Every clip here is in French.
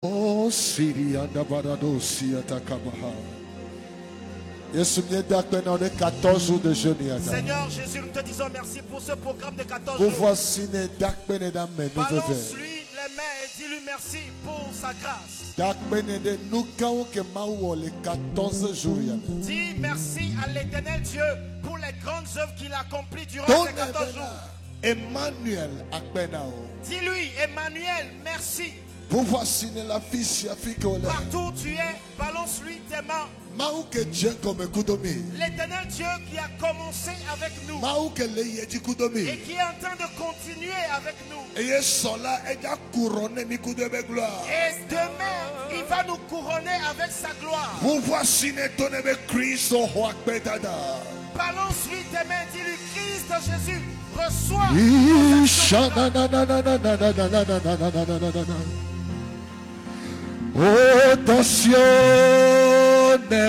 Oh, Syria, Dabarado, Siata Kabaha. Seigneur Jésus, nous te disons merci pour ce programme de 14 jours. Balance-lui les mains et dis-lui merci pour sa grâce. Dis merci à l'Éternel Dieu pour les grandes œuvres qu'il a accomplies durant ces 14 jours. Emmanuel, dis-lui, Emmanuel, merci. Partout où tu es, balance-lui tes mains. L'Éternel Dieu qui a commencé avec nous et qui est en train de continuer avec nous. Et demain, il va nous couronner avec sa gloire. Balance-lui tes mains, dis-lui, Christ Jésus, reçois. Oh, tassione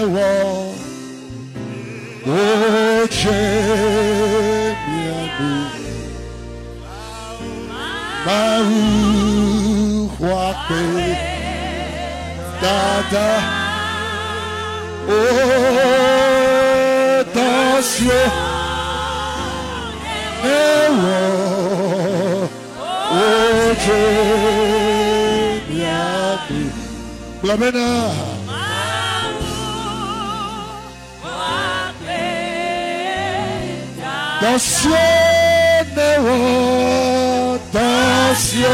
wo, oh, chemiabu, mahu huape, dada, oh, tassione wo, oh, chemiabu. Blamena. Oh, passione,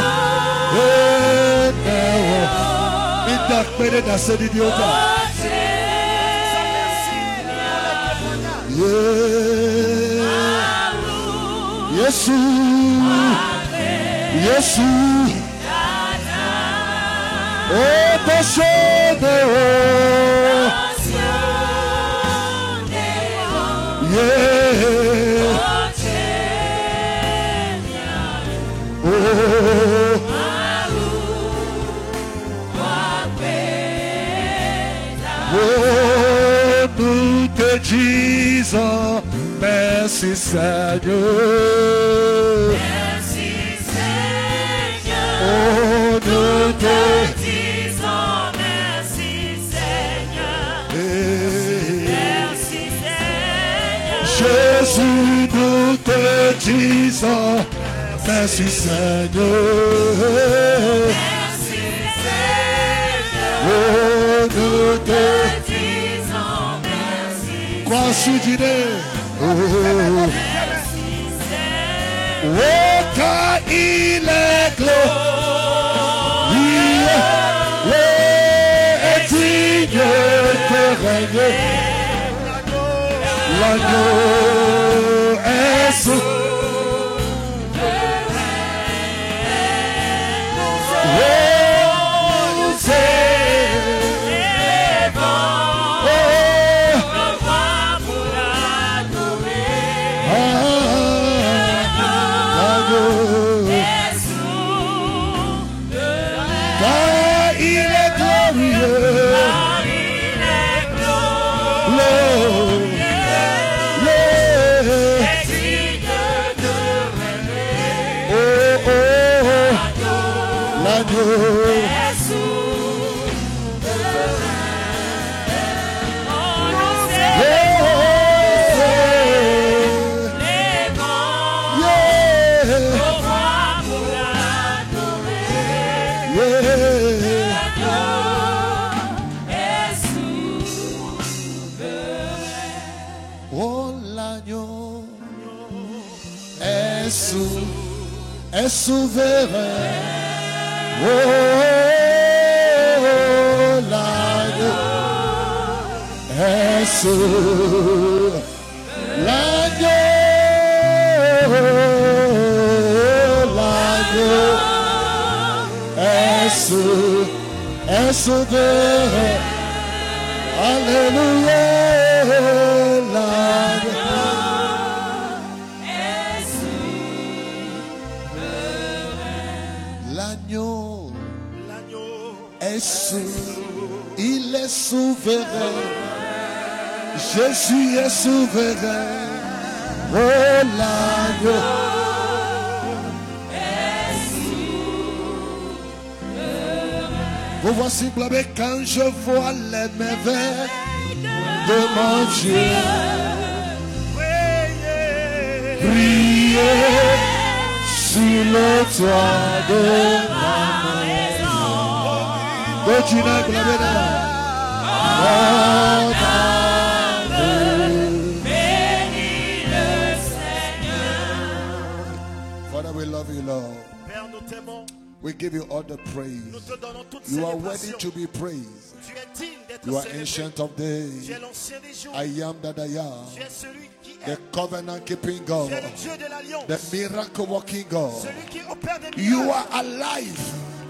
yeah. Oh, nous te disons merci Seigneur. Merci Seigneur. Oh, nous te Jésus, nous te disons merci Seigneur. Merci Seigneur. Oh, nous te disons merci. Quoi souligner? Oh, merci Seigneur. Oh, car il est glorieux et digne de régner. L'agneau est souverain. Oh, l'agneau est souverain. L'agneau est souverain. Alléluia. Il est souverain. Jésus est souverain. Oh, l'agneau est souverain. Oh, Oh, voici, blâmé, quand je vois les merveilles de mon Dieu. Priez sur le toit de ma maison. Continue, blâmé, bénis le Seigneur. Father, we love you, Lord. Père, nous t'aimons. We give you all the praise. Nous te donnons toute You are worthy célébration. to be praised. Tu es digne d'être You are célébré. ancient of days. Tu es l'ancien des jours. I am that I am. Tu es celui qui The est. covenant keeping Tu es God. le Dieu de l'alliance. The miracle working God. Celui qui opère des You miracles. are alive.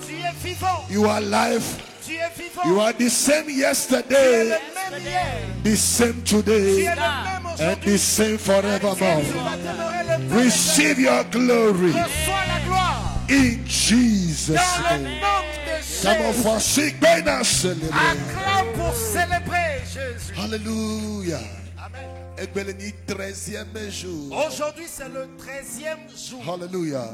Tu es vivant. You are alive. Tu es vivant. You are the same Tu es le yesterday, même hier. the same Tu es today, le même and aujourd'hui. the same Tu forevermore. vas demeurer le même. Receive your glory Reçois la gloire. in Jesus' Dans le name. nom de Come on, Jésus. for seek by now celebrate. Acclame pour célébrer Jésus. Hallelujah. Amen. Egbeleni 13e jour. Aujourd'hui, c'est le 13e jour. Hallelujah.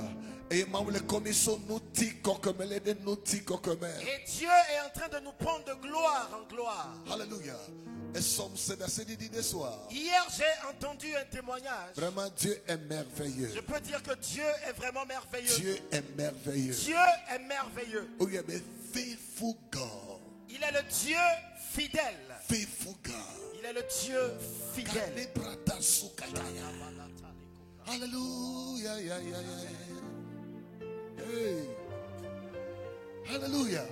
Et maule commission nous tiko comme les de nous tiko comme. Et Dieu est en train de nous prendre de gloire en gloire. Hallelujah. Et somme ce verset dit de soir. Hier, j'ai entendu un témoignage. Vraiment Dieu est merveilleux. Je peux dire que Dieu est vraiment merveilleux. Dieu est merveilleux. Dieu est merveilleux. Oh, you are a faithful God. Il est le Dieu fidèle. Faithful God. Il est le Dieu fidèle. Kalebrata sukataya. Hallelujah. Yeah. Hey. Hallelujah.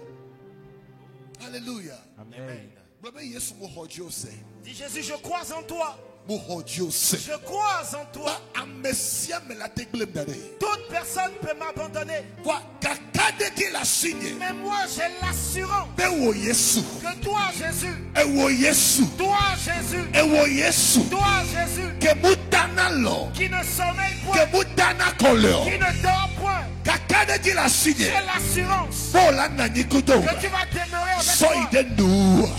Hallelujah. Amen. Dis Jésus, je crois en toi. Je crois en toi. Toute personne peut m'abandonner. Mais moi, j'ai l'assurance que toi, Jésus, toi, Jésus, qui ne sommeille point, qui ne dort point, j'ai l'assurance que tu vas demeurer avec moi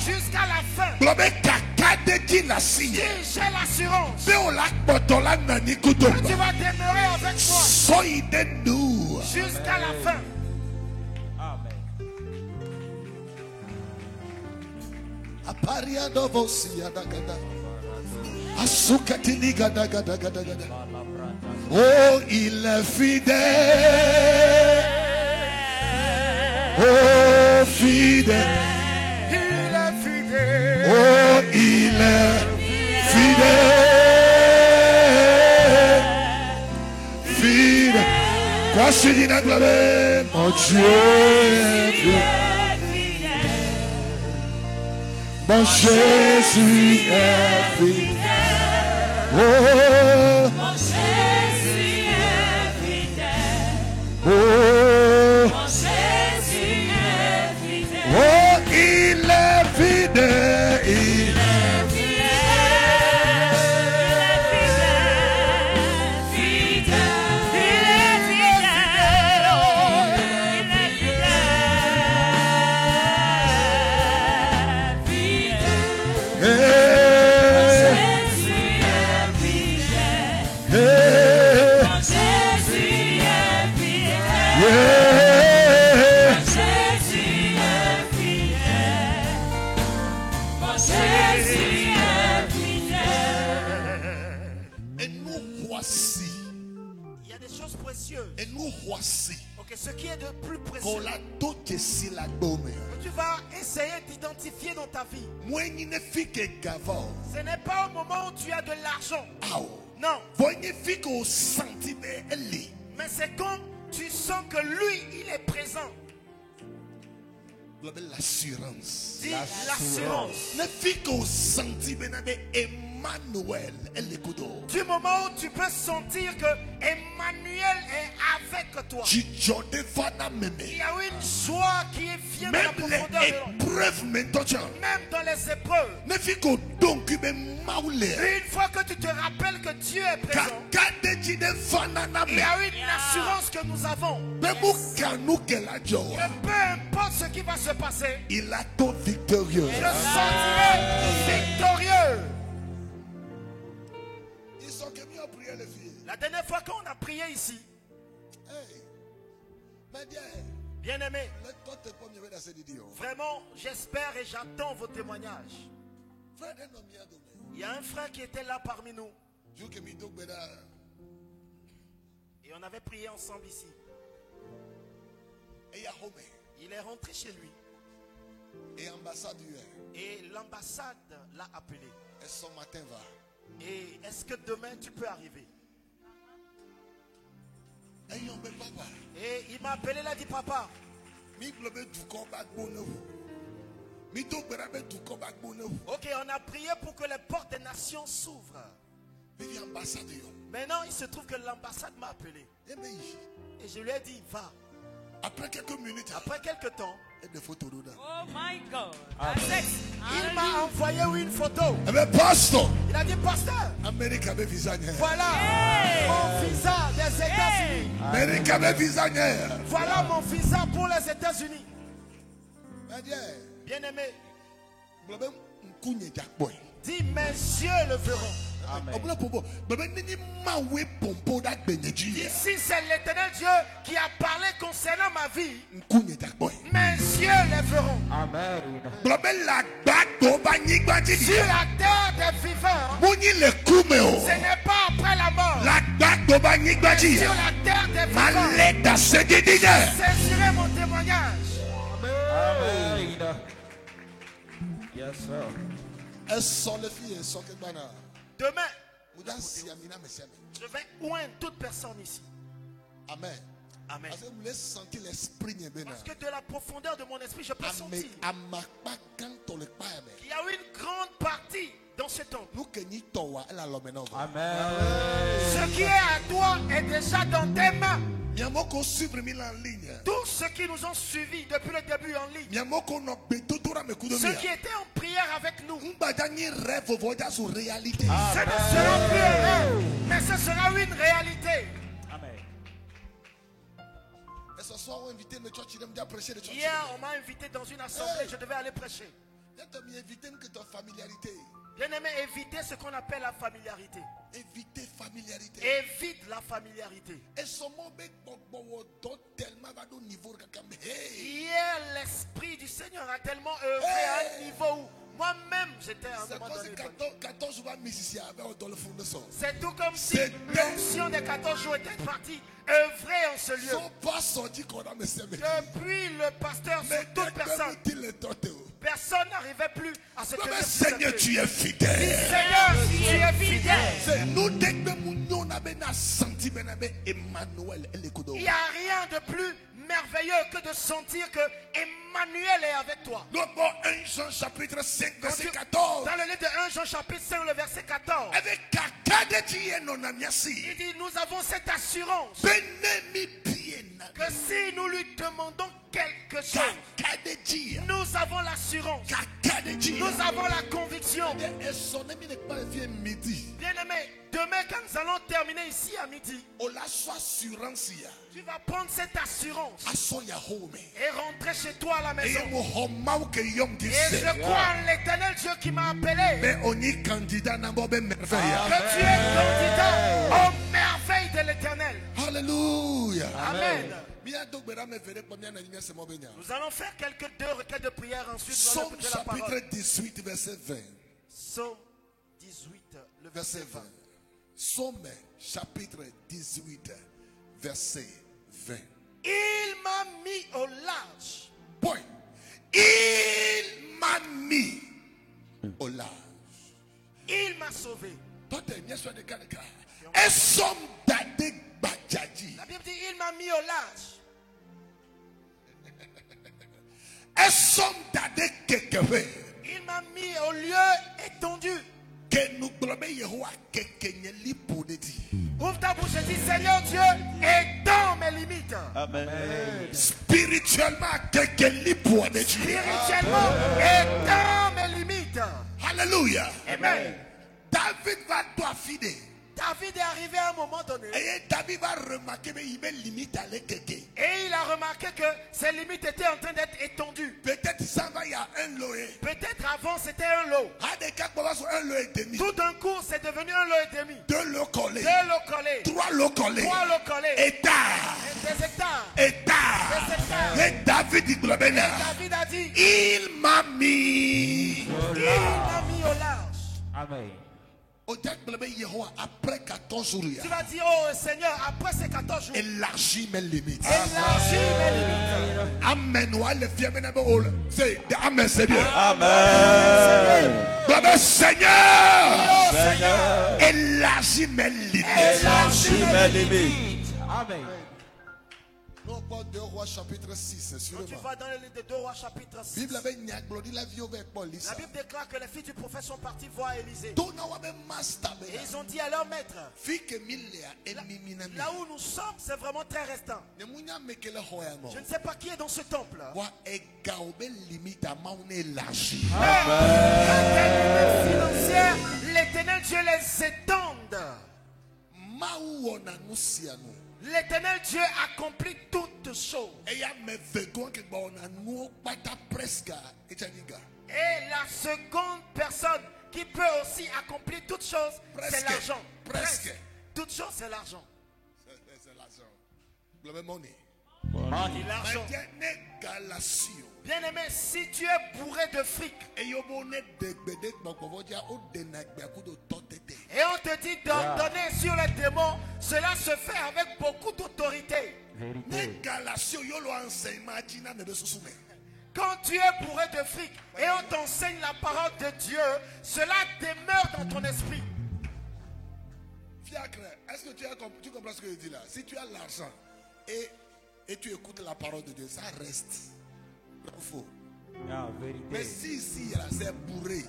jusqu'à la fin. J'ai l'assurance que tu vas demeurer avec moi jusqu'à la fin. Amen. Oh, il est fidèle. Oh, fidèle. Il est fidèle. Oh, il est fidèle. Fidèle. Quoi se dit d'acclamer? Mon Dieu est fidèle. Mon Jésus est fidèle. Oh. Mon Jésus est fidèle. Oh, Mon Jésus est fidèle. oh, il est fidèle. Il est fidèle. Fidèle. Il est fidèle. Oh, il est fidèle. Fidèle. Hey, Jésus est fidèle. hey, Mon Jésus est fidèle. yeah. Jésus est fidèle. Mon Jésus est fidèle. Et nous voici, Il y a des choses précieuses. et nous voici, Ok, ce qui est de plus qu'on précieux, l'a doté si la dome. que tu vas essayer d'identifier dans ta vie. Moi, il ne fit que gavant. Ce n'est pas au moment où tu as de l'argent. Aou. Non. Voyez, fit qu'au sentiment, elle est. Mais c'est quand tu sens que lui, il est présent. L'assurance. Dis l'assurance. Ne fit qu'au sentiment, Emmanuel, elle est couteau. Du moment où tu peux sentir que Emmanuel est avec toi. Il Il y a une joie qui vient de la même profondeur de les l'homme. épreuves maintenant. Même dans les épreuves. Ne fit qu'au donc maulé. Une fois que tu te rappelles que Dieu est présent, il y a une assurance que nous avons. Que peu importe ce qui va se passer, il a tout victorieux. je sentirai victorieux. Ils sont que mieux prier les filles. La dernière fois qu'on a prié ici, Hey, mais bien, Bien-aimés, vraiment, j'espère et j'attends vos témoignages. Il y a un frère qui était là parmi nous. Et on avait prié ensemble ici. Il est rentré chez lui. Et l'ambassade l'a appelé. Et est-ce que demain tu peux arriver? Et il m'a appelé, il a dit papa. Ok, on a prié pour que les portes des nations s'ouvrent. Maintenant, il se trouve que l'ambassade m'a appelé. Et je lui ai dit, va. Après quelques minutes, après quelques temps, oh my God. Il m'a envoyé une photo. Il a dit, pasteur, voilà mon visa des États-Unis. Voilà mon visa pour les États-Unis. Bien-aimé, dis, messieurs le verront. Ici, c'est l'Éternel Dieu qui a parlé concernant ma vie. Messieurs les verront. Amen. Sur la terre des vivants, ce n'est pas après la mort. Sur la terre des vivants, saisirez mon témoignage. Amen. Yes, sir. Demain, je vais oindre toute personne ici. Amen. Amen. Parce que de la profondeur de mon esprit, je peux sentir qu'il y a une grande partie dans ce temps. Amen. Ce qui est à toi est déjà dans tes mains. Tous ceux qui nous ont suivis depuis le début en ligne, ceux qui étaient en prière avec nous, ce ne sera plus un rêve, mais ce sera une réalité. Amen. Hier, on m'a invité dans une assemblée, je devais aller prêcher. Bien-aimé, évitez ce qu'on appelle la familiarité. Évite la familiarité. Hier, l'esprit du Seigneur a tellement œuvré à un niveau où moi-même j'étais à un moment donné. C'est tout comme si l'onction des 14 jours était partie œuvrer en ce lieu. Depuis le pasteur sur toute personne, personne n'arrivait plus à ce que Seigneur, tu es fidèle. Seigneur, tu es fidèle. Il n'y a rien de plus merveilleux que de sentir que Emmanuel est avec toi. Dans 1 Jean chapitre 5 verset 14. Dans le livre de 1 Jean chapitre 5 le verset 14. Il dit, nous avons cette assurance que si nous lui demandons quelque chose, nous avons l'assurance, nous avons la conviction. Bien-aimé, demain quand nous allons terminer ici à midi, tu vas prendre cette assurance et rentrer chez toi à la maison. Et je crois en l'Éternel Dieu qui m'a appelé, que tu es candidat aux merveilles de l'Éternel. Alléluia. Amen. Nous allons faire deux requêtes de prière, ensuite nous allons écouter la parole. Chapitre 18 verset 20. Psaume 18 le verset 20. Psaume chapitre 18 verset 20. Il m'a mis au large. Point. Il m'a mis au large. Il m'a sauvé. La Bible dit il m'a mis au large. Il m'a mis au lieu étendu. Ouvre ta bouche et dis, Seigneur Dieu, étends mes limites. Amen. Spirituellement, étends mes limites. Alléluia. Amen. David va toi fidèle. David est arrivé à un moment donné. Et David va remarquer qu'il limite à l'équerre. Et il a remarqué que ses limites étaient en train d'être étendues. Peut-être ça va, il y a un lot. Peut-être avant c'était un lot. Un lot et demi. Tout d'un coup c'est devenu un lot et demi. 2 lots collés. 2 lots collés. 3 lots collés. 3 lots collés. Hectares. Des hectares. Hectares. Des hectares. David a dit, il m'a mis au large. Amen. Après 14 jours, Tu vas dire, oh Seigneur, après ces 14 jours, élargis mes limites. Élargis mes limites. Amen. Amen, c'est bien. Amen. Seigneur, Seigneur, élargis mes limites. élargis mes limites. Amen. Non, pas 2 Rois chapitre 6. Quand tu vas dans le livre de 2 Rois chapitre 6, la Bible déclare que les filles du prophète sont parties voir Élisée. Et ils ont dit à leur maître, là où nous sommes, c'est vraiment très restant. Je ne sais pas qui est dans ce temple. L'Éternel Dieu les étende. L'Éternel Dieu accomplit toutes choses. Et la seconde personne qui peut aussi accomplir toutes choses, c'est l'argent. Presque. Toutes choses, c'est l'argent. L'argent. Bien aimé, si tu es bourré de fric et on te dit d'ordonner sur les démons, cela se fait avec beaucoup d'autorité. Quand tu es bourré de fric et on t'enseigne la parole de Dieu, cela demeure dans ton esprit. Fiacre, est-ce que tu comprends ce que je dis là? Si tu as l'argent et tu écoutes la parole de Dieu, ça reste. Faux. Mais si ici c'est bourré,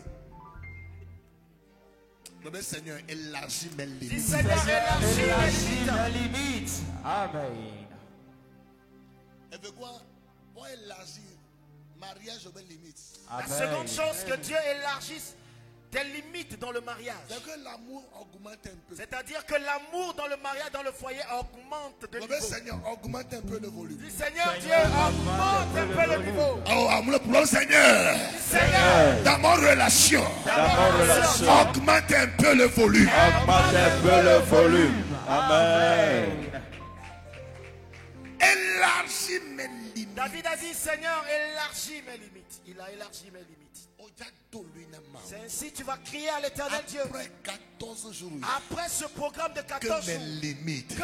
le Seigneur élargit mes limites. Seigneur élargit mes limites. Amen. Et pourquoi élargir mariage aux limites? La seconde chose, que Dieu élargisse des limites dans le mariage. C'est-à-dire que l'amour dans le mariage, dans le foyer, augmente de niveau. Seigneur, augmente un peu le volume. Du Seigneur Dieu, augmente un peu le niveau. Oh, Seigneur, dans mon relation, augmente un peu le volume. Augmente un peu le volume. Amen. Élargis mes limites. David a dit, Seigneur, élargis mes limites. Il a élargi mes limites. C'est ainsi tu vas crier à l'Éternel Dieu. Après ce programme de 14 jours, que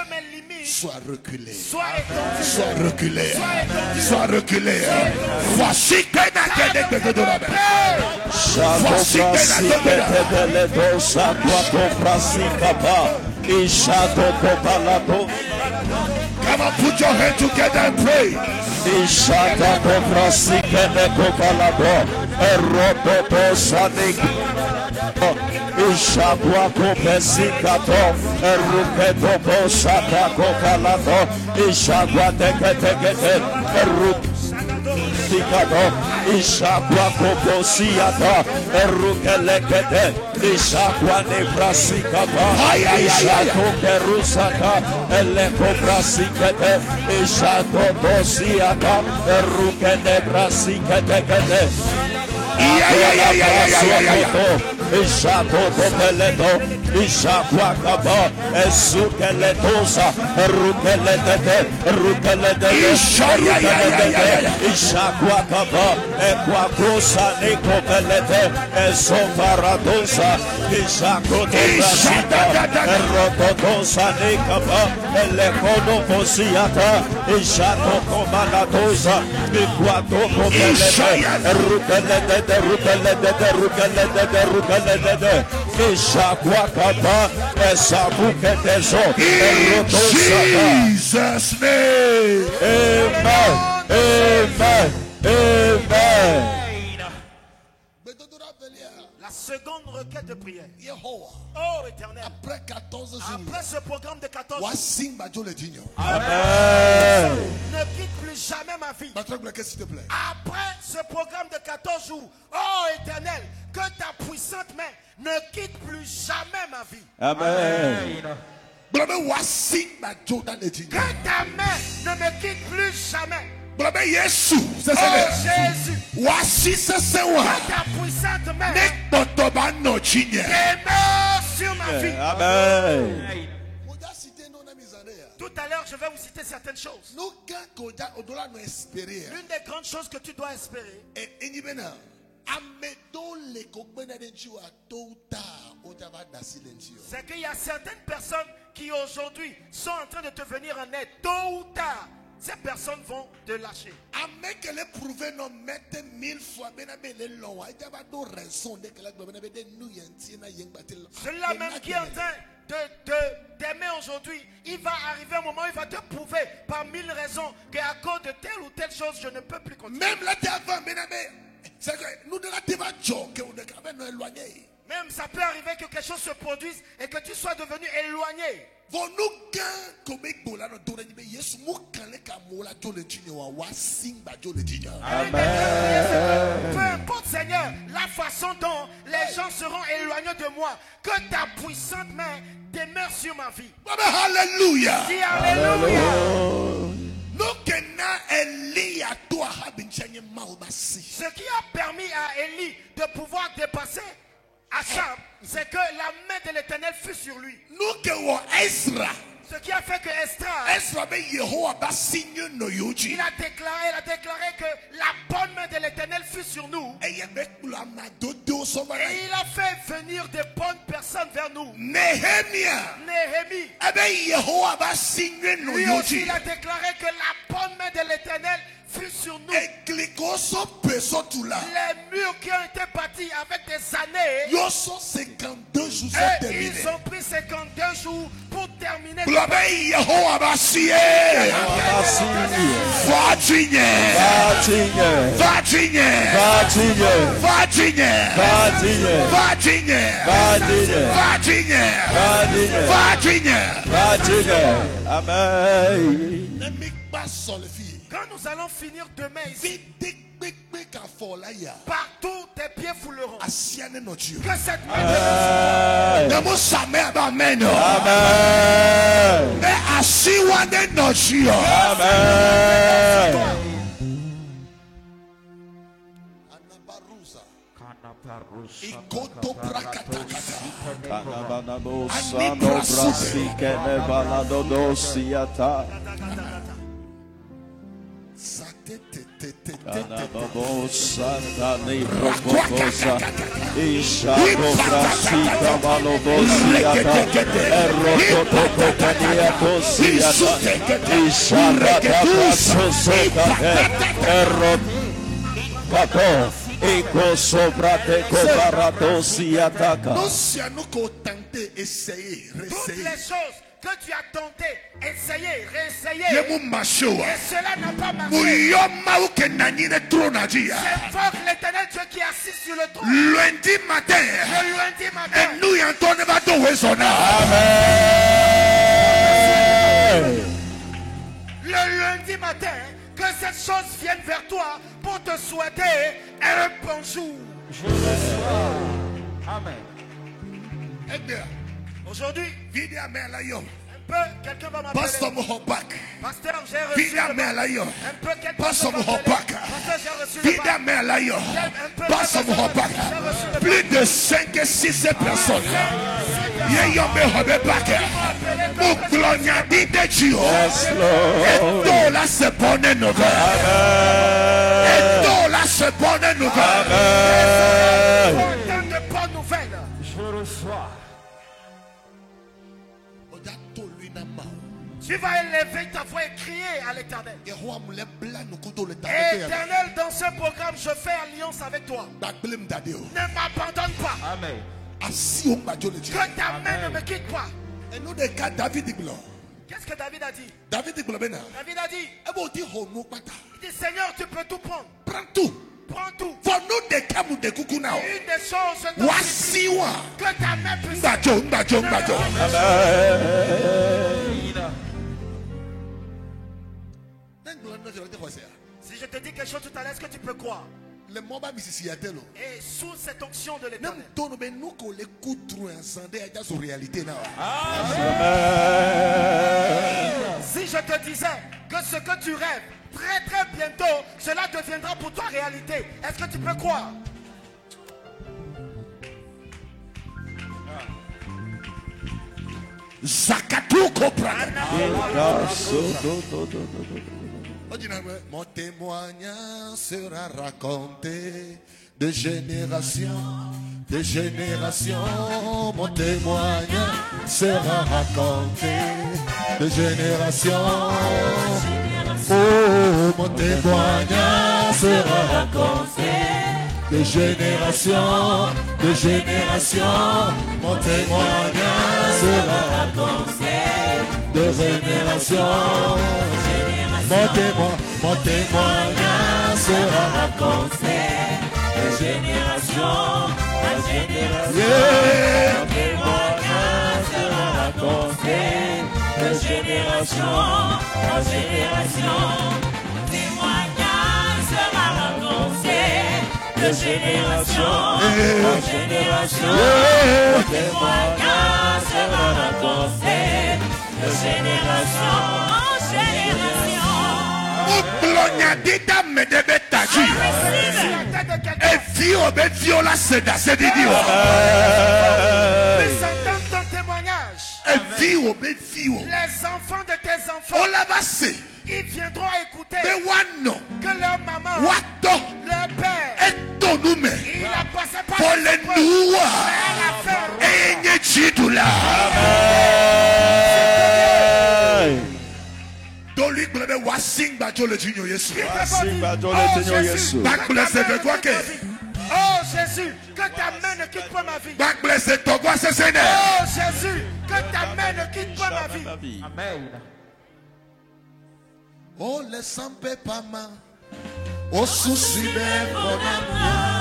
mes limites soient reculées. Soient étendues. Soient reculées. Soient reculées. Voici que come on, put your hand together and pray. Ishata Kovrasi Keneko Palabo, Eropo Sanik, Ishakwa Kopesikato, Eruketo Posaka Kopalato, Ishakwa Tekete, Eruk. Ishakwa Koposiata, Erukelekete, Ishakwa Nebrasikapa, Ishako Perusaka, Eleko Brasikete, Ishako Posiata, Erukenebrasikete. Ishako Topeleto, Ishakwa Kaba, Esukeletosa, Rukelete, Ishakwa Kaba, Equacosa, Nicopelete, Esoparadosa, Ishako Tobrasita, Erotosa, Nicapa, Elecono Posiata, Ishako Comanatosa, Equato Copelete, Rukelete, Ishakwakaba, Esabuketezo, Jesus' name. Amen. Amen. Amen. La seconde requête de prière. Oh Éternel. Après 14 jours. Après ce programme de 14 jours. Amen. Ne quitte plus jamais ma vie. S'il te plaît. Après ce programme de 14 jours. Oh Éternel. Que ta puissante main ne quitte plus jamais ma vie. Amen. Que ta main ne me quitte plus jamais. Oh Jésus. Voici ce soir. Que ta puissante main demeure sur ma vie. Amen. Tout à l'heure, Alors je vais vous citer certaines choses. L'une des grandes choses que tu dois espérer, c'est qu'il y a certaines personnes qui aujourd'hui sont en train de te venir en aide. Tôt ou tard, ces personnes vont te lâcher. Celui-là même qui est en train d'aimer aujourd'hui, il va arriver un moment où il va te prouver par 1000 raisons qu'à cause de telle ou telle chose, je ne peux plus continuer. Même ça peut arriver que quelque chose se produise et que tu sois devenu éloigné. Peu importe, Seigneur, la façon dont les gens seront éloignés de moi, que ta puissante main demeure sur ma vie. Alléluia. Dis Alléluia. Ce qui a permis à Élie de pouvoir dépasser Achab, c'est que la main de l'Éternel fut sur lui. Ce qui a fait que Esdras, il a déclaré que la bonne main de l'Éternel fut sur nous. Et il a fait venir des bonnes personnes vers nous. Néhémie, lui aussi, il a déclaré que la bonne main de l'Éternel fut sur nous. Les murs qui ont été bâtis avec des années, ils ont pris 52 jours pour terminer. Quand nous allons finir demain ici, partout tes pieds fouleront. Que cette main Amen. toutes les choses que tu as tenté, essayé, réessayé, et cela n'a pas marché. J'invoque l'Éternel Dieu qui est assis sur le trône. Le lundi matin, le lundi matin, que cette chose vienne vers toi pour te souhaiter un bonjour. Je le sois. Amen. Aujourd'hui, un peu, quelqu'un va m'appeler. Pasteur, j'ai reçu un peu, quelqu'un va m'appeler. Plus de 5 et 6 personnes. Je reçois. Tu vas élever ta voix et crier à l'Éternel. Éternel, dans ce programme, je fais alliance avec toi. Ne m'abandonne pas. Amen. Que ta main ne me quitte pas. Qu'est-ce que David a dit? David a dit, il dit, Seigneur, tu peux tout prendre. Prends tout. Prends tout. Une des choses que ta main puisse. Si je te dis quelque chose tout à l'heure, est-ce que tu peux croire? Et sous cette onction de l'Éternel. Si je te disais que ce que tu rêves, très très bientôt, cela deviendra pour toi réalité, est-ce que tu peux croire? Zakatuko Praga. Mon témoignage sera raconté de génération. Mon témoignage sera raconté de génération. Oh, mon témoignage sera raconté de génération. Mon témoignage sera raconté de génération. Mon témoignage sera raconté de génération en génération. Mon témoignage sera raconté de génération en génération. Mon témoignage sera raconté de génération en génération. Mon témoignage sera raconté de génération en génération. Les enfants de tes enfants, ils viendront écouter que leur maman, leur père, il a passé par les épreuves, oh Jésus, que ta main ne quitte pas ma vie. Oh Jésus, que ta main ne quitte pas ma vie. Amen. Oh, les sampé pas mal. Oh, souci de mon amour.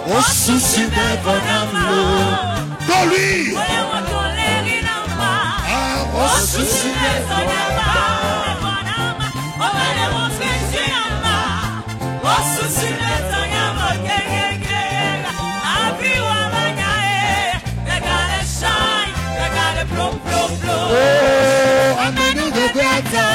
Oh, souci de mon amour. Dans lui. Oh, souci de mon oh, amène de bêta.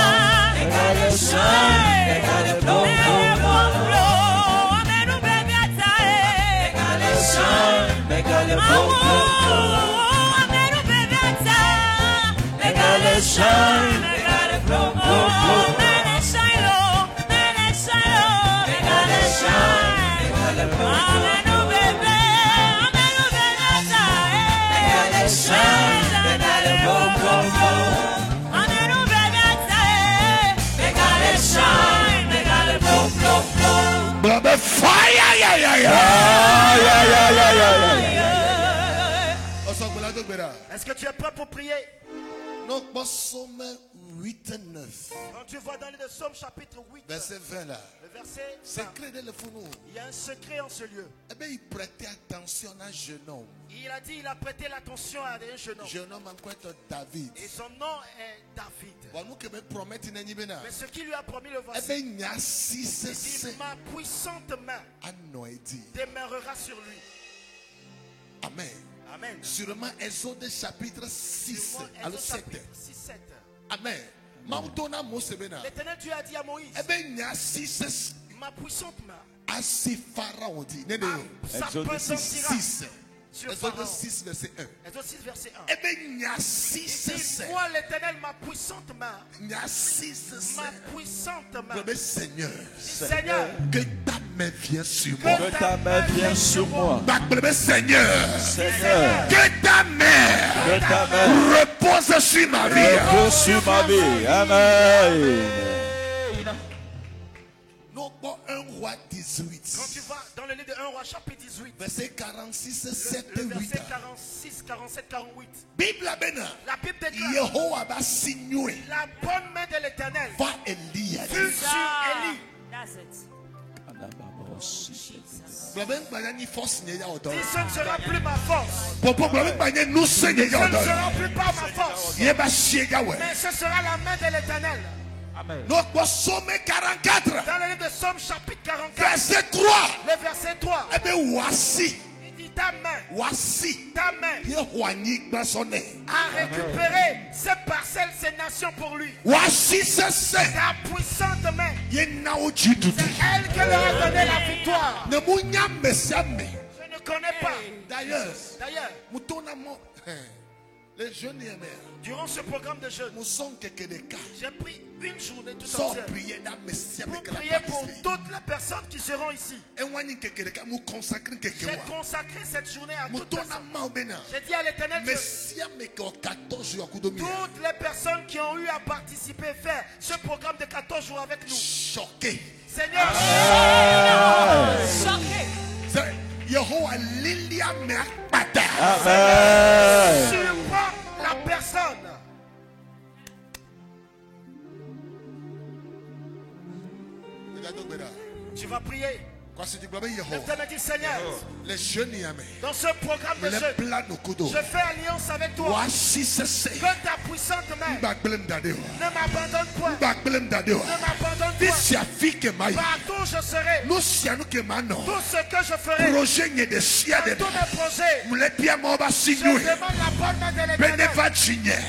Est-ce que tu es prêt pour prier? Donc, Psaume 8 et 9. Quand tu vois dans le Psaume chapitre 8, verset 20 là. Le verset 20, il y a un secret en ce lieu. Eh bien, il prêtait attention à un jeune homme. Il a dit, il a prêté l'attention à un jeune homme. Jeune homme encore David. Et son nom est David. Mais ce qu'il lui a promis, le voici. Il dit, ma puissante main demeurera sur lui. Amen. Amen. Sûrement Exode chapitre 6. Alors 7. Amen. L'Éternel Dieu a dit à Moïse, ma puissante main. Pharaon dit. Exode 6. Exode 6 verset 1. Exode 6 verset 1. Eh bien, il y a 6. Moi l'Éternel, ma puissante main. Il y a 6. Ma puissante main. Le Seigneur. Seigneur. Que ta main vienne sur moi. Que ta main vienne sur moi. Le Seigneur. Seigneur. Que ta main repose sur ma vie. Repose sur ma vie. Amen. 1 roi 18. Quand tu vas dans le livre de 1 roi chapitre 18. Verset 46, 7 et 8. Verset 46, 47, 48. La Bible déclare. La bonne main de l'Éternel fut sur Élie. Si ce ne sera plus ma force. Ce ne sera plus pas ma force. Mais ce sera la main de l'Éternel. Amen. Dans Somme 44. Dans le livre de Somme chapitre 44. Verset 3. Le verset 3. Eh bien, voici. Il dit ta main. Voici. Ta main. A récupéré ces parcelles, ces nations pour lui. Voici c'est ta puissante main. C'est elle qui leur a donné la victoire. Je ne connais pas. D'ailleurs, les jeunes durant ce programme de jeûne, j'ai pris une journée tout entière pour prier pour toutes les personnes qui seront ici. J'ai consacré cette journée à toutes les personnes. J'ai dit à l'Éternel que toutes les personnes qui ont eu à participer, faire ce programme de 14 jours avec nous. Choqué. Seigneur, choqué. Surprends la personne. Tu vas prier. L'Éternel dit Seigneur, les jeunes dans ce programme de jeûne, je fais alliance avec toi. Que ta puissante main ne m'abandonne point. Ne m'abandonne point. Partout où je serai, tout ce que je ferai, dans tous mes projets, je demande la bonne main de l'Éternel.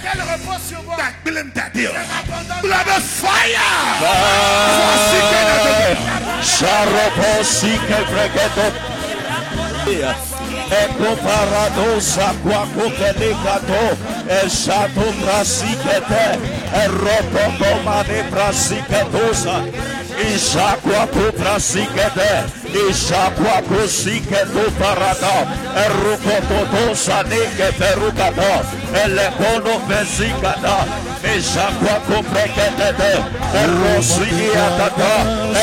Qu'elle repose sur moi. Ne m'abandonne pas. Ecco paradossa qua copelicato e shato brasicete e roto domane brasicetosa Ishaqua tu brasicete Ishaqua brasicete parada e rucotosa neke perucato e le cono vesicata Ishaqua coprecete e rosigiata e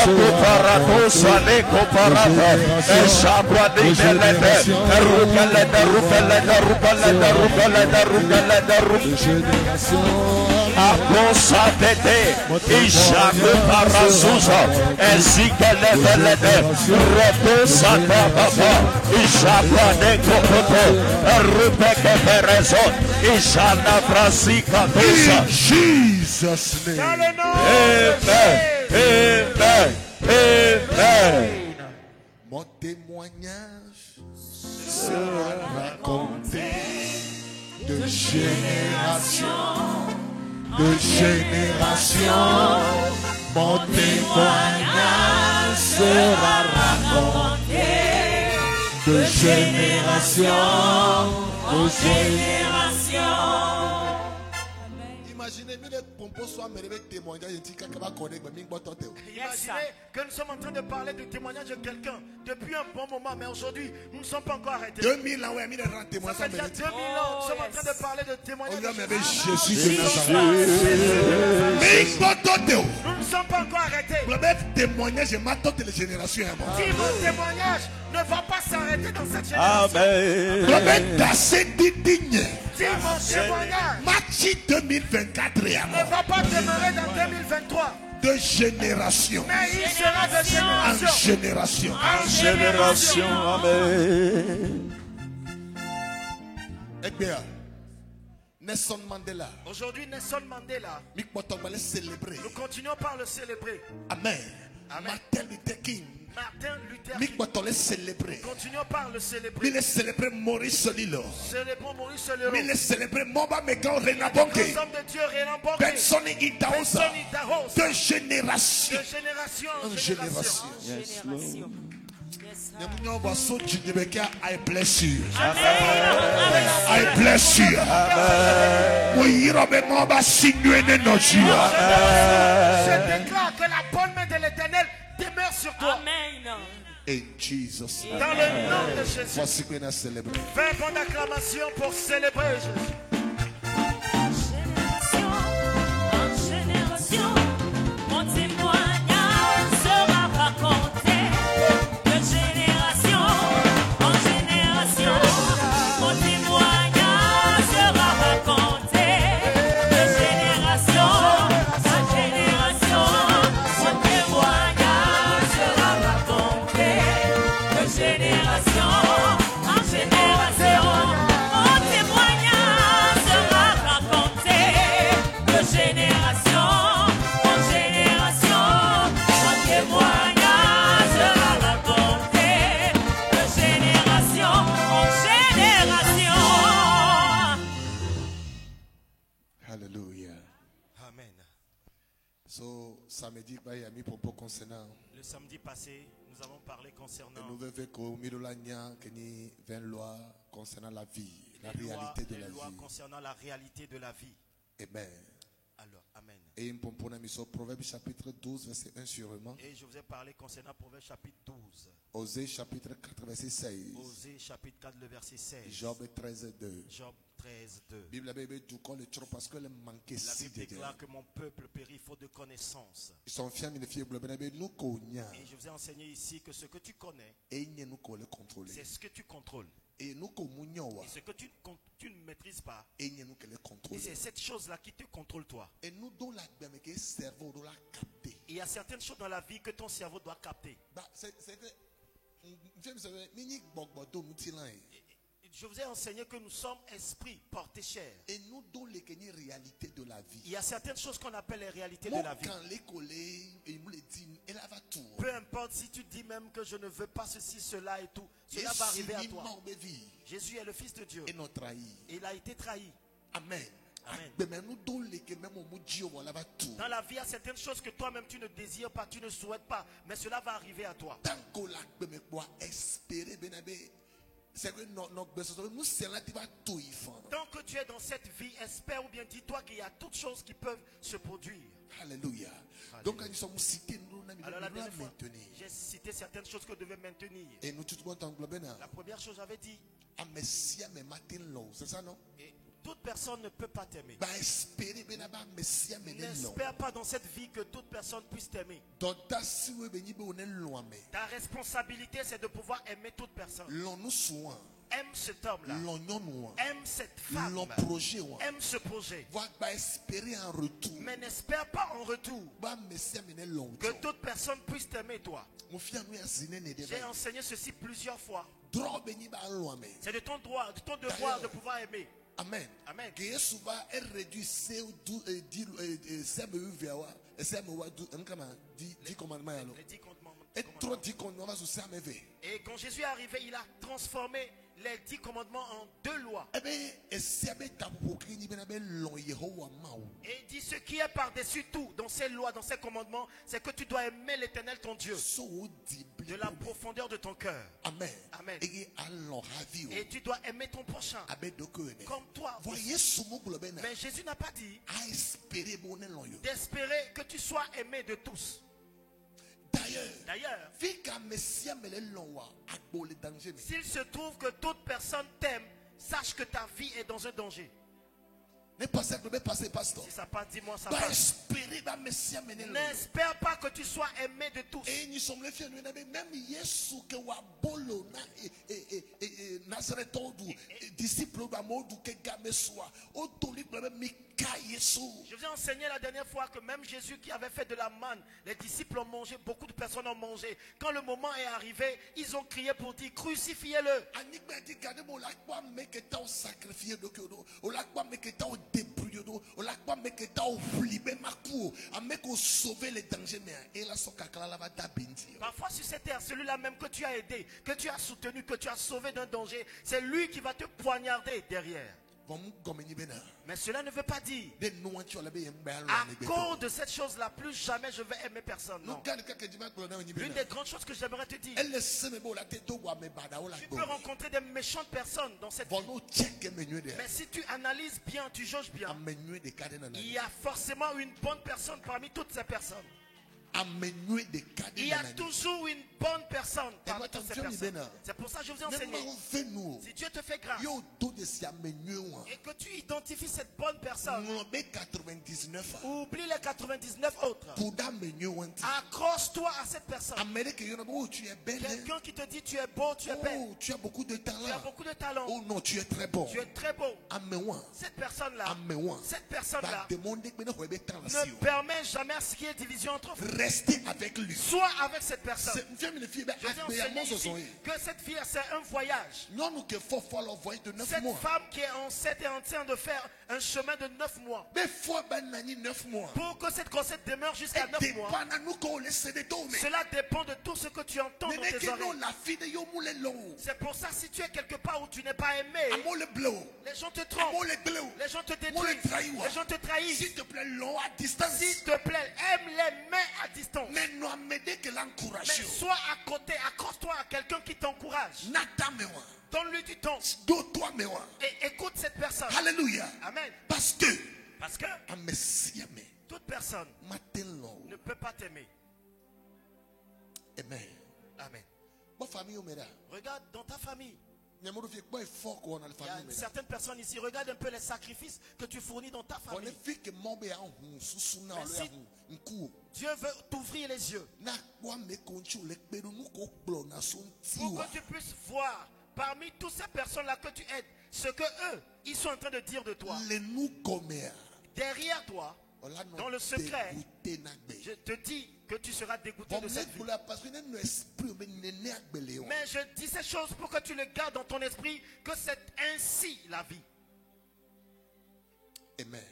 paradosa neko parada e Ishaqua nikelete Akosatete Ishaku Parazuza Ezikelete Rotosata Baba Ishaka Nekopoto Rupeke Perezo Ishana Brasika Dosa In Jesus' name. Amen. Amen. Amen. Mon témoignage sera raconté de génération de génération. Mon témoignage sera raconté de génération en génération. Imaginez que nous sommes en train de parler du témoignage de quelqu'un depuis un bon moment, mais aujourd'hui, nous ne sommes pas encore arrêtés. 2000 ans, ça fait déjà 2000 ans, nous sommes en train de parler de témoignage de Jésus de Nazareth. Nous ne sommes pas encore arrêtés. Le témoignage est maintenant de la génération. Si mon témoignage ne va pas s'arrêter dans cette génération. Amen. Le d'assez digne. Si mon témoignage Matthieu 2024 ne va pas demeurer dans 2023. De génération. Mais il sera de génération. En génération. En génération. Amen. Eh bien, Nelson Mandela. Aujourd'hui, Nelson Mandela. Nous continuons par le célébrer. Amen. Martin Luther King. Continuons par le célébrer. Il célébrait Maurice Lilo. Célébrons Maurice Lilo. Il célébrait Moba Megan Renabonke. Personne Idaosa. De génération. De génération en génération. I bless you. I bless you. Je déclare que la bonne main de l'Éternel demeure sur toi. Amen. In Jesus' name. Dans le nom de Jésus. Voici qu'on a célébré. Fais une bonne acclamation pour célébrer Jésus. Génération en génération, mon témoignage sera raconté. De génération en génération, mon témoignage sera raconté. De génération en génération, mon témoignage sera raconté. De génération en génération, mon témoignage. So, samedi, il y a mis propos concernant. Le samedi passé, nous avons parlé concernant les lois concernant la vie, la réalité de la vie. Concernant la réalité de la vie. Amen. Alors, amen. Et Proverbe chapitre 12, verset 1 sûrement. Et je vous ai parlé concernant Proverbe chapitre 12. Osée chapitre 4, verset 16. Osée chapitre 4, le verset 16. Job 13, 2. Job 13, 2. Bible parce que le manquait la si Bible déclare que mon peuple périt faute de connaissance. Et je vous ai enseigné ici que ce que tu connais, c'est ce que tu contrôles. Et ce que tu ne maîtrises pas, c'est cette chose-là qui te contrôle toi. Et il y a certaines choses dans la vie que ton cerveau doit capter. Je vous ai enseigné que nous sommes esprits portés chair. Et nous donnons les réalités de la vie. Il y a certaines choses qu'on appelle les réalités de la vie. Peu importe si tu dis même que je ne veux pas ceci, cela et tout, cela va arriver à toi. Jésus est le Fils de Dieu. Et il a été trahi. Amen. Amen. Dans la vie, il y a certaines choses que toi-même tu ne désires pas, tu ne souhaites pas, mais cela va arriver à toi. Tant que tu es dans cette vie, espère ou bien dis-toi qu'il y a toutes choses qui peuvent se produire. Alléluia. Donc, nous sommes cités, alors la dernière fois, j'ai cité certaines choses que je devais maintenir. Et nous, la première chose, j'avais dit, c'est ça, non? Et toute personne ne peut pas t'aimer. N'espère pas dans cette vie que toute personne puisse t'aimer. Ta responsabilité, c'est de pouvoir aimer toute personne. Aime cet homme-là. Aime cette femme. Aime ce projet. Mais n'espère pas en retour que toute personne puisse t'aimer toi. J'ai enseigné ceci plusieurs fois. C'est de ton droit, de ton devoir de pouvoir aimer. Amen. Amen. Et quand Jésus est arrivé, il a transformé les 10 commandements en 2 lois. Et il dit ce qui est par-dessus tout dans ces lois, dans ces commandements, c'est que tu dois aimer l'Éternel ton Dieu de la profondeur de ton cœur. Amen. Amen. Et tu dois aimer ton prochain comme toi. Mais Jésus n'a pas dit d'espérer que tu sois aimé de tous. D'ailleurs, s'il se trouve que toute personne t'aime, sache que ta vie est dans un danger. Si ça passe, dis-moi ça passe. N'espère pas que tu sois aimé de tous. Je vous ai enseigné la dernière fois que même Jésus qui avait fait de la manne, les disciples ont mangé, beaucoup de personnes ont mangé. Quand le moment est arrivé, ils ont crié pour dire crucifiez-le. Parfois sur cette terre, celui-là même que tu as aidé, que tu as soutenu, que tu as sauvé d'un danger, c'est lui qui va te poignarder derrière. Mais cela ne veut pas dire à cause de cette chose-là, plus jamais je vais aimer personne. Non. L'une des grandes choses que j'aimerais te dire, tu peux rencontrer des méchantes personnes dans cette vie. Mais si tu analyses bien, tu jauges bien, il y a forcément une bonne personne parmi toutes ces personnes. Il y a toujours une bonne personne parmi toutes ces personnes. C'est pour ça que je vous ai enseigné. Si Dieu te fait grâce et que tu identifies cette bonne personne, oublie les 99 autres. Accroche-toi à cette personne. Quelqu'un qui te dit tu es beau, tu es belle, tu as beaucoup de talent. Tu as beaucoup de talent. Oh non, tu es très beau. Tu es très beau. Cette personne-là ne permet jamais à ce qu'il y ait division entre vous. Restez avec lui. Sois avec cette personne. Je vous ai enseigné ici que cette fille, c'est un voyage. Cette femme qui est enceinte est en train de faire un chemin de 9 mois. Pour que cette grossesse demeure jusqu'à 9 mois. Cela dépend de tout ce que tu entends dans tes oreilles. C'est pour ça, si tu es quelque part où tu n'es pas aimé, les gens te trompent, les gens te détruisent, les gens te trahissent. S'il te plaît, S'il te plaît, aime mais à distance. Mais sois à côté, accroche-toi à quelqu'un qui t'encourage. Donne-lui du temps. Et écoute cette personne. Alléluia. Amen. Parce que toute personne ne peut pas t'aimer. Amen. Amen. Regarde dans ta famille. Il y a certaines personnes ici, regarde un peu les sacrifices que tu fournis dans ta famille. Dieu veut t'ouvrir les yeux pour que tu puisses voir parmi toutes ces personnes-là que tu aides ce que eux, ils sont en train de dire de toi. Derrière toi, dans le secret, je te dis que tu seras dégoûté de cette vie. Mais je dis ces choses pour que tu le gardes dans ton esprit, que c'est ainsi la vie. Amen.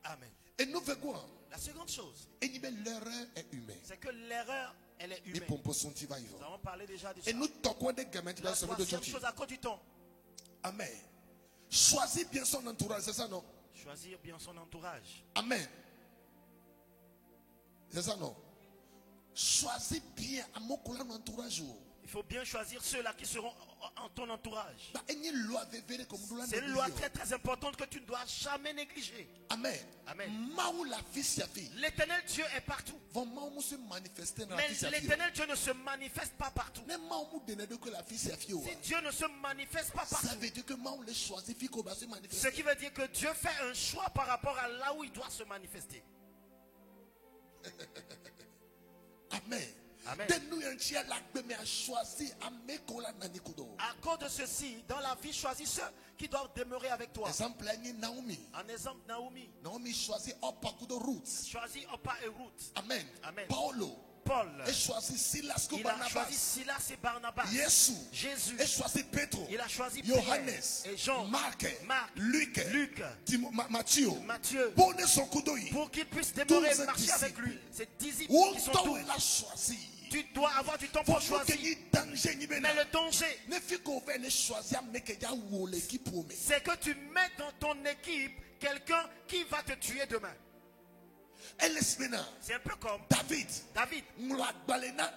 Amen. Et nous verrons. La seconde chose, l'erreur est humaine. C'est que l'erreur, elle est humaine. Nous avons parlé déjà de ça. Et nous toquons des gamins. La troisième chose à cause du temps. Amen. Choisis bien son entourage, c'est ça non? Choisir bien son entourage. Amen. C'est ça non? Choisis bien à mon entourage. Il faut bien choisir ceux-là qui seront en ton entourage. C'est une loi très très importante que tu ne dois jamais négliger. Amen. Amen. L'éternel Dieu est partout. Mais l'éternel Dieu ne se manifeste pas partout. Si Dieu ne se manifeste pas partout, ça veut dire que ce qui veut dire que Dieu fait un choix par rapport à là où il doit se manifester. Amen. Amen. À cause de ceci, dans la vie, choisis ceux qui doivent demeurer avec toi. Exemple, Naomi. En exemple, Naomi. Naomi choisit Orpah et Ruth. Choisit Orpah et Ruth. Amen. Amen. Paul et choisi Silas il a choisi Silas et Barnabas. Jésus et choisi Pétro. Il a choisi Johannes et Jean, Marc, Luc, Matthieu. Pour qu'ils puissent demeurer et marcher avec lui. C'est disciples qui sont tous. Tu dois avoir du temps pour choisir. Mais le danger, c'est que tu mets dans ton équipe quelqu'un qui va te tuer demain. C'est un peu comme David.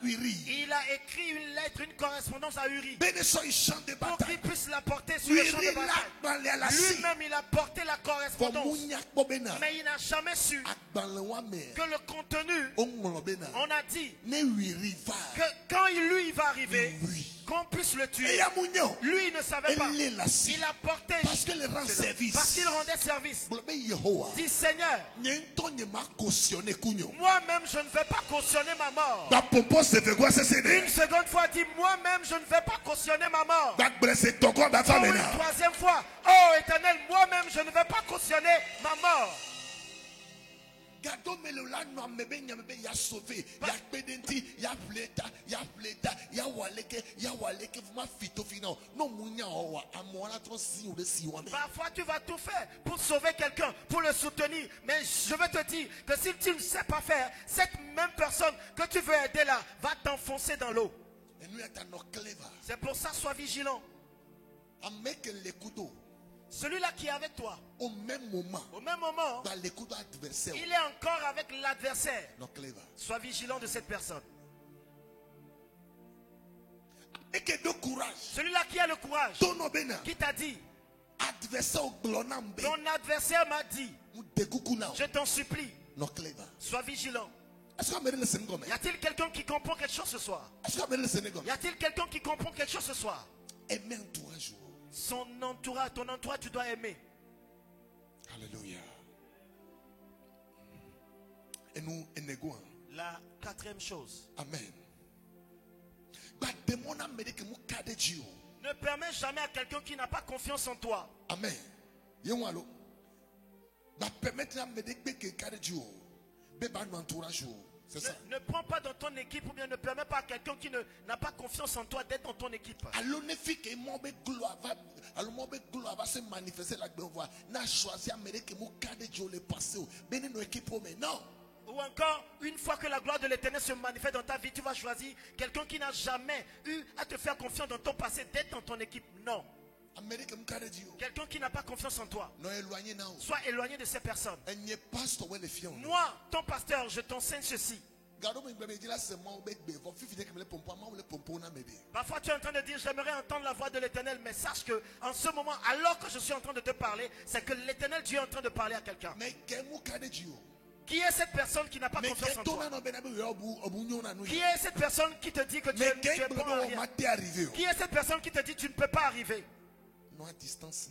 Il a écrit une lettre, une correspondance à Uri pour qu'il puisse la porter sur le champ de bataille. Lui-même, il a porté la correspondance. Mais il n'a jamais su que le contenu, on a dit que quand lui va arriver, qu'on puisse le tuer. Lui, il ne savait pas. Il a porté parce qu'il rendait service. Dit Seigneur, moi-même je ne vais pas cautionner ma mort. Une seconde fois, dit moi-même je ne vais pas cautionner ma mort. Une troisième fois, oh Éternel, moi-même je ne vais pas cautionner ma mort. Parfois tu vas tout faire pour sauver quelqu'un, pour le soutenir. Mais je veux te dire que si tu ne sais pas faire, cette même personne que tu veux aider là va t'enfoncer dans l'eau. C'est pour ça, sois vigilant. Celui-là qui est avec toi, au même moment, il est encore avec l'adversaire. Sois vigilant de cette personne. Celui-là qui a le courage, qui t'a dit, ton adversaire m'a dit, je t'en supplie, sois vigilant. Y a-t-il quelqu'un qui comprend quelque chose ce soir? Y a-t-il quelqu'un qui comprend quelque chose ce soir? Son entourage, ton entourage, tu dois aimer. Alléluia. Et nous, la quatrième chose. Amen. Ne permets jamais à quelqu'un qui n'a pas confiance en toi. Amen. Ne prends pas dans ton équipe ou bien ne permets pas à quelqu'un qui n'a pas confiance en toi d'être dans ton équipe. Ou encore, une fois que la gloire de l'Éternel se manifeste dans ta vie, tu vas choisir quelqu'un qui n'a jamais eu à te faire confiance dans ton passé d'être dans ton équipe. Non. Quelqu'un qui n'a pas confiance en toi. Sois éloigné de ces personnes. Moi, ton pasteur, je t'enseigne ceci. Parfois tu es en train de dire j'aimerais entendre la voix de l'Éternel, mais sache que en ce moment, alors que je suis en train de te parler, c'est que l'Éternel Dieu est en train de parler à quelqu'un. Qui est cette personne qui n'a pas confiance en toi? Qui est cette personne qui te dit que tu es bon à rien? Qui est cette personne qui te dit que tu ne peux pas arriver?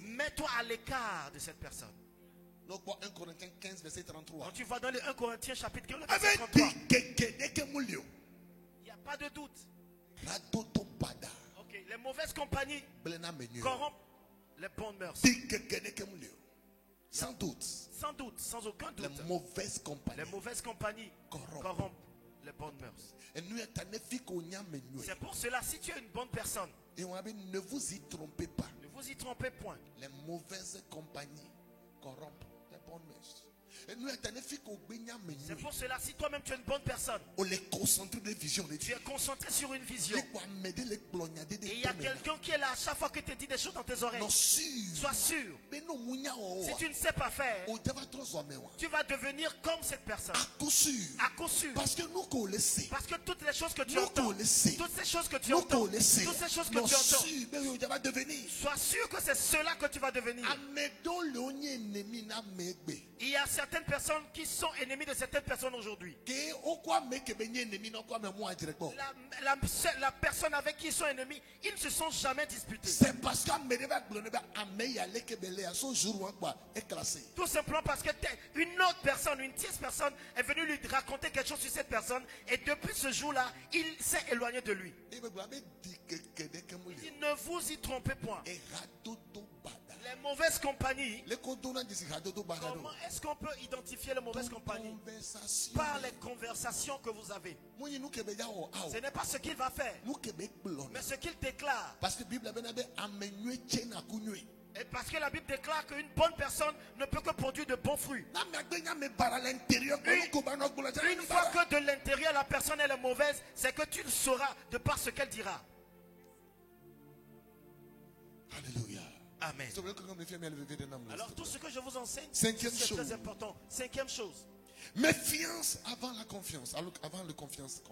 Mets-toi à l'écart de cette personne. Donc 1 Corinthiens 15 verset 33. Quand tu vas dans les 1 Corinthiens chapitre 15 verset 33. Il n'y a pas de doute. Ok, les mauvaises compagnies corrompent les bonnes mœurs. Sans doute. Sans doute, sans aucun doute. Les mauvaises compagnies corrompent les bonnes mœurs. C'est pour cela, si tu es une bonne personne, ne vous y trompez pas. Ne vous y trompez point. Les mauvaises compagnies corrompent les bonnes mœurs. C'est pour cela, si toi-même tu es une bonne personne, tu es concentré sur une vision, et il y a quelqu'un qui est là à chaque fois que tu dis des choses dans tes oreilles, sois sûr. Si tu ne sais pas faire, tu vas devenir comme cette personne. À coup sûr. Parce que toutes les choses que tu entends, toutes ces choses que tu entends, sois sûr que c'est cela que tu vas devenir. Il y a certaines personnes qui sont ennemies de certaines personnes aujourd'hui. La personne avec qui ils sont ennemis, ils ne se sont jamais disputés. C'est parce que tout simplement parce que une autre personne, une tierce personne est venue lui raconter quelque chose sur cette personne, et depuis ce jour-là, il s'est éloigné de lui. Il ne vous y trompez point. Les mauvaises compagnies. Comment est-ce qu'on peut identifier les mauvaises compagnies? Par les conversations que vous avez. Ce n'est pas ce qu'il va faire, mais ce qu'il déclare. Et parce que la Bible déclare qu'une bonne personne ne peut que produire de bons fruits. Une fois que de l'intérieur la personne elle est mauvaise, c'est que tu le sauras de par ce qu'elle dira. Alléluia. Amen. Alors tout ce que je vous enseigne, c'est très important. Cinquième chose. Méfiance avant la confiance. Avant la confiance.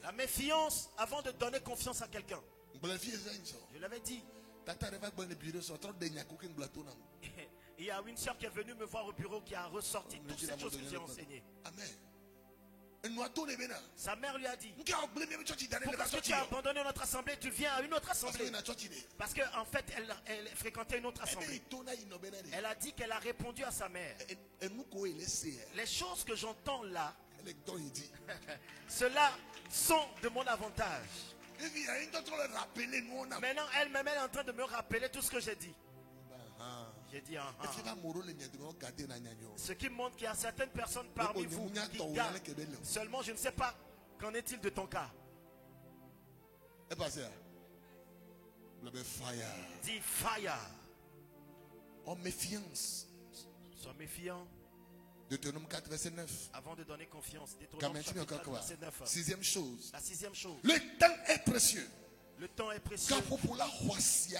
La méfiance avant de donner confiance à quelqu'un. Je l'avais dit. Il y a une soeur qui est venue me voir au bureau qui a ressorti toutes ces choses que j'ai enseignées. Amen. Sa mère lui a dit: pourquoi tu as abandonné notre assemblée, tu viens à une autre assemblée? Parce qu'en fait elle fréquentait une autre assemblée. Elle a dit qu'elle a répondu à sa mère: les choses que j'entends là, ceux-là sont de mon avantage. Maintenant elle-même est en train de me rappeler tout ce que j'ai dit. J'ai dit ce qui montre qu'il y a certaines personnes parmi vous qui gardent. Seulement je ne sais pas, qu'en est-il de ton cas? Dis fire. En méfiance. Sois méfiant. Deutéronome 4 verset 9. Avant de donner confiance. Deutéronome 4 verset 9. Sixième chose. La sixième chose. Le temps est précieux. Le temps est précieux.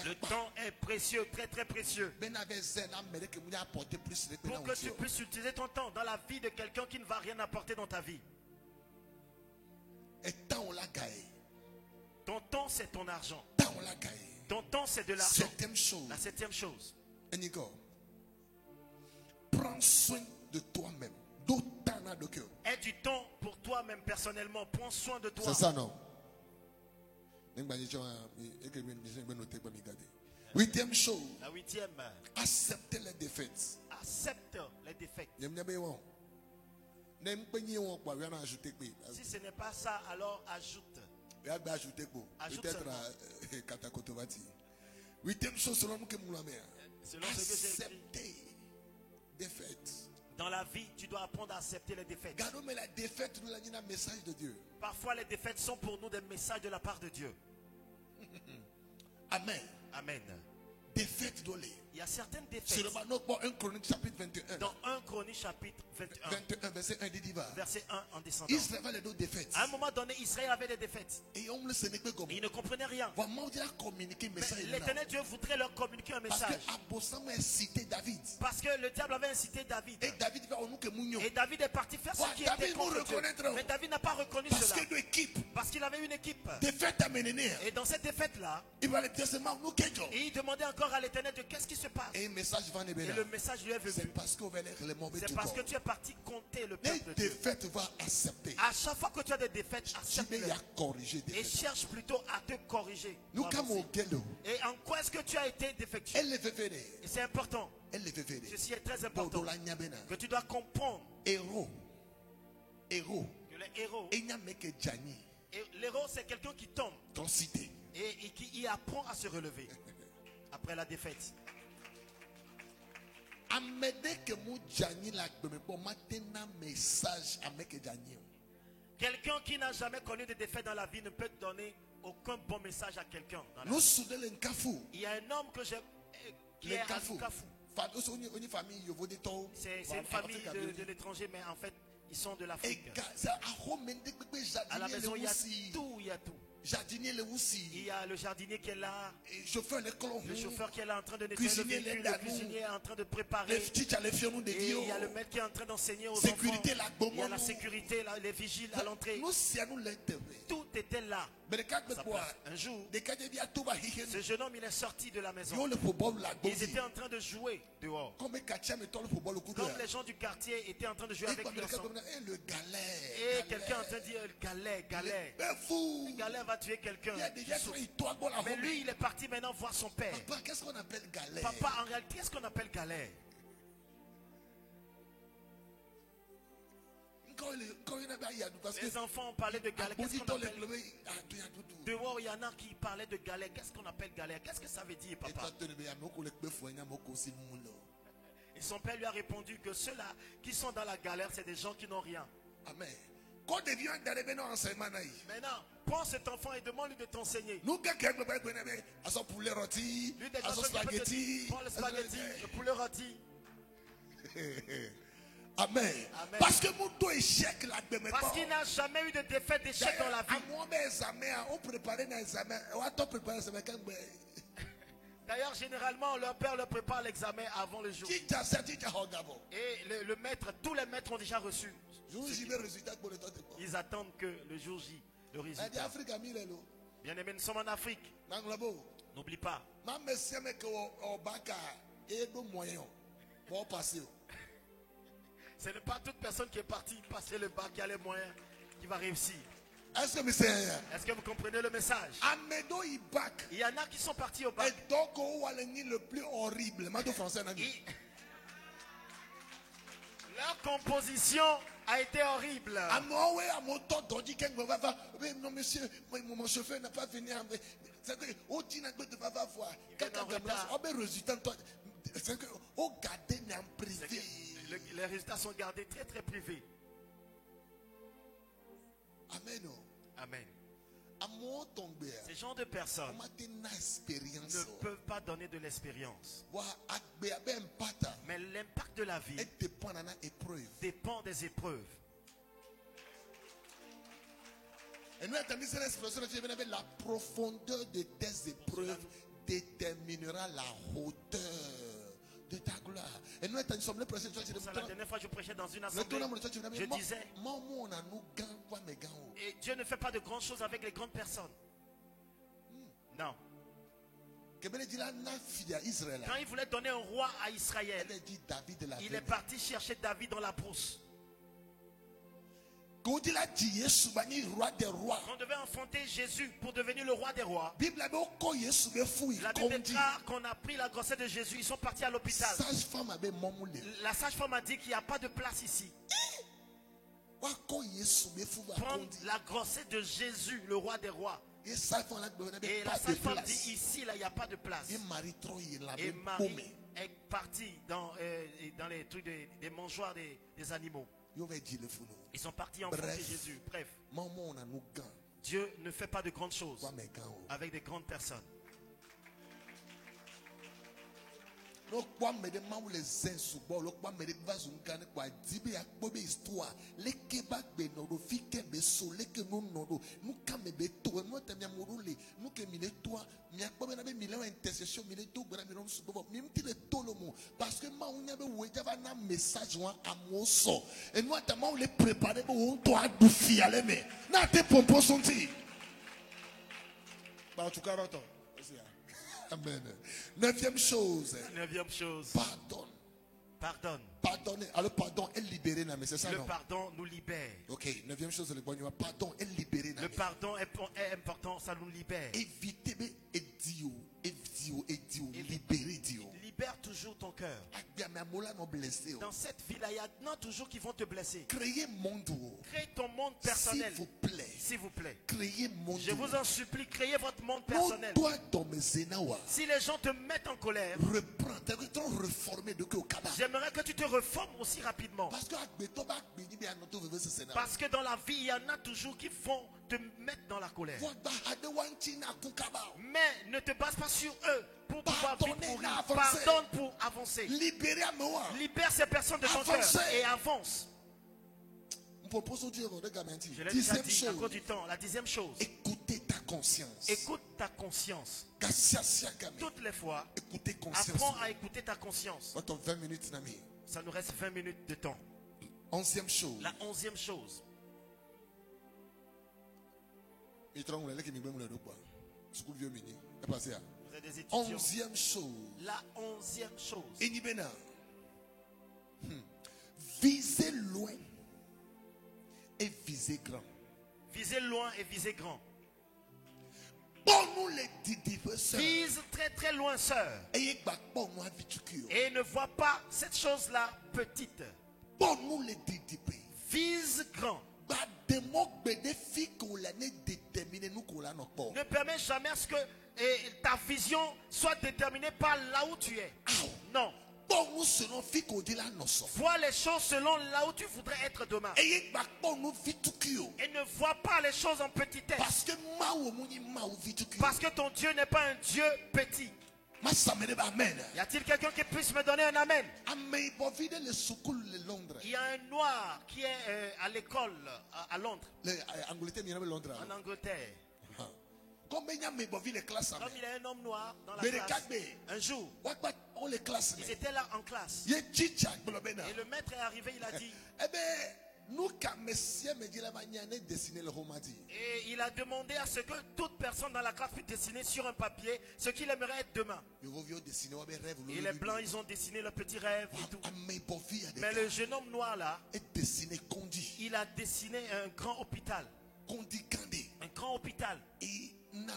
Le temps est précieux, très très précieux. Pour que tu puisses utiliser ton temps dans la vie de quelqu'un qui ne va rien apporter dans ta vie. Ton temps c'est ton argent. Ton temps c'est de l'argent. La septième chose. Prends soin de toi-même. Aie du temps pour toi-même personnellement. Prends soin de toi. C'est ça, non? Huitième chose. La huitième. Accepter les défaites. Accepte les défaites. Si ce n'est pas ça, alors ajoute. Peut-être huitième chose selon ce que j'ai accepter défaites. Dans la vie, tu dois apprendre à accepter les défaites. Mais la défaite nous a un message de Dieu. Parfois, les défaites sont pour nous des messages de la part de Dieu. Amen. Amen. Défaite d'olé. Il y a certaines défaites. Dans 1 Chronique chapitre 21. Dans 1 Chronique chapitre 21, verset 1 dit verset 1 en descendant. Israël avait des défaites. À un moment donné, Israël avait des défaites. Et ils ne comprenaient rien. Mais l'Éternel Dieu voudrait leur communiquer un message. Parce que le diable avait incité David. Et David est parti faire ce qui était contre Dieu. Mais David n'a pas reconnu cela. Parce qu'il avait une équipe. Et dans cette défaite-là, il demandait encore à l'Éternel Dieu qu'est-ce qui se passe. Et le message lui est venu. C'est parce que tu es parti compter le peuple de Dieu. À chaque fois que tu as des défaites, accepte-le. Et cherche plutôt à te corriger. Et en quoi est-ce que tu as été défectueux? Et c'est important. Ceci est très important. Que tu dois comprendre. Que les héros. L'héros, c'est quelqu'un qui tombe. Et qui y apprend à se relever. Après la défaite. Quelqu'un qui n'a jamais connu de défaite dans la vie ne peut donner aucun bon message à quelqu'un. Il y a un homme que j'ai qui est à Kafou. C'est une famille de l'étranger, mais en fait ils sont de l'Afrique. À la maison il y a tout, il y a tout. Il y a le jardinier qui est là, le chauffeur qui est là en train de nettoyer le véhicule, le cuisinier est en train de préparer, et il y a le maître qui est en train d'enseigner aux enfants, il y a la sécurité, les vigiles à l'entrée. Tout était là. Un jour, ce jeune homme il est sorti de la maison. Ils étaient en train de jouer dehors. Comme les gens du quartier étaient en train de jouer avec lui ensemble. Et quelqu'un est en train de dire Galet, Galet va tuer quelqu'un. Mais lui il est parti maintenant voir son père. Papa, qu'est-ce qu'on appelle Galet? Papa, en réalité, qu'est-ce qu'on appelle Galet? Les enfants ont parlé de Galet. Qu'est-ce qu'on appelle? Dehors, il y en a qui parlaient de Galet. Qu'est-ce qu'on appelle Galet? Qu'est-ce que ça veut dire, papa? Et son père lui a répondu que ceux-là qui sont dans la galère, c'est des gens qui n'ont rien. Amen. Maintenant, prends cet enfant et demande-lui de t'enseigner. Lui, des gens qui peuvent te dire, prends le spaghetti, le poulet rôti. Amen. Amen. Parce qu'il n'a jamais eu de défaite, d'échec dans la vie. D'ailleurs, généralement, leur père leur prépare l'examen avant le jour. Et le maître, tous les maîtres ont déjà reçu. Ils attendent que le jour J, le résultat. Bien aimé, nous sommes en Afrique. N'oublie pas. Ce n'est pas toute personne qui est partie passer le bac qui a les moyens qui va réussir. Est-ce que vous comprenez le message? Il y en a qui sont partis au bac. Le plus horrible. Leur composition a été horrible. Non, monsieur, mon chauffeur n'a pas venu. Les résultats sont gardés très très privés. Amen. Amen. Ces genres de personnes ne peuvent pas donner de l'expérience. Mais l'impact de la vie dépend des épreuves. La profondeur de tes épreuves déterminera la hauteur de ta gloire. Et nous, la dernière fois, je prêchais dans une assemblée. Je disais, et Dieu ne fait pas de grandes choses avec les grandes personnes. Non. Quand il voulait donner un roi à Israël, il est parti chercher David dans la brousse. On devait enfanter Jésus pour devenir le roi des rois. La Bible déclare qu'on a pris la grossesse de Jésus. Ils sont partis à l'hôpital. La sage-femme a dit qu'il n'y a pas de place ici. Prendre la grossesse de Jésus, le roi des rois. Et la sage-femme dit ici, là, il n'y a pas de place. Et Marie est partie dans les trucs des mangeoires des animaux. Ils sont partis enfanter Jésus. Bref, Dieu ne fait pas de grandes choses avec des grandes personnes. parce que message à mon sort et nous on les préparer pour toi de fialer mais n'a tes pompons sont ils en tout cas amen. Neuvième chose, pardonne. Pardonner. Alors pardon est libéré, mais c'est ça. Le pardon nous libère. Ok, neuvième chose, le pardon est libéré. Le pardon est important, ça nous libère. Évitez libérer Dieu. Libère toujours ton cœur. Dans cette vie-là, il y en a toujours qui vont te blesser. Créez ton monde personnel. S'il vous plaît. Créez mon. Je vous en supplie, créez votre monde personnel. Si les gens te mettent en colère, j'aimerais que tu te reformes aussi rapidement. Parce que dans la vie, il y en a toujours qui vont te mettre dans la colère. Mais ne te base pas sur eux pour pouvoir vite mourir. Pardonne pour avancer. Libère ces personnes de ton cœur et avance. Je l'ai déjà dit à cause du temps. La 10e chose. Écoutez ta conscience. Écoute ta conscience. Toutes les fois, apprends à écouter ta conscience. Ça nous reste 20 minutes de temps. 11e chose. La 11e chose. Vous êtes des étudiants. 11e chose. La 11e chose. Visez loin et visez grand. Visez loin et visez grand. Vise très très loin, sœur. Et ne vois pas cette chose-là petite. Vise grand. Ne permets jamais à ce que ta vision soit déterminée par là où tu es. Non. Vois les choses selon là où tu voudrais être demain. Et ne vois pas les choses en petitesse. Parce que ton Dieu n'est pas un Dieu petit. Y a-t-il quelqu'un qui puisse me donner un amen? Il y a un noir qui est à l'école à Londres. En Angleterre. Comme il y a un homme noir dans la classe, un jour, ils étaient là en classe. Et le maître est arrivé, il a dit, et il a demandé à ce que toute personne dans la classe puisse dessiner sur un papier ce qu'il aimerait être demain. Et les blancs, ils ont dessiné leur petit rêve et tout. Mais le jeune homme noir là, il a dessiné un grand hôpital. Un grand hôpital. Et il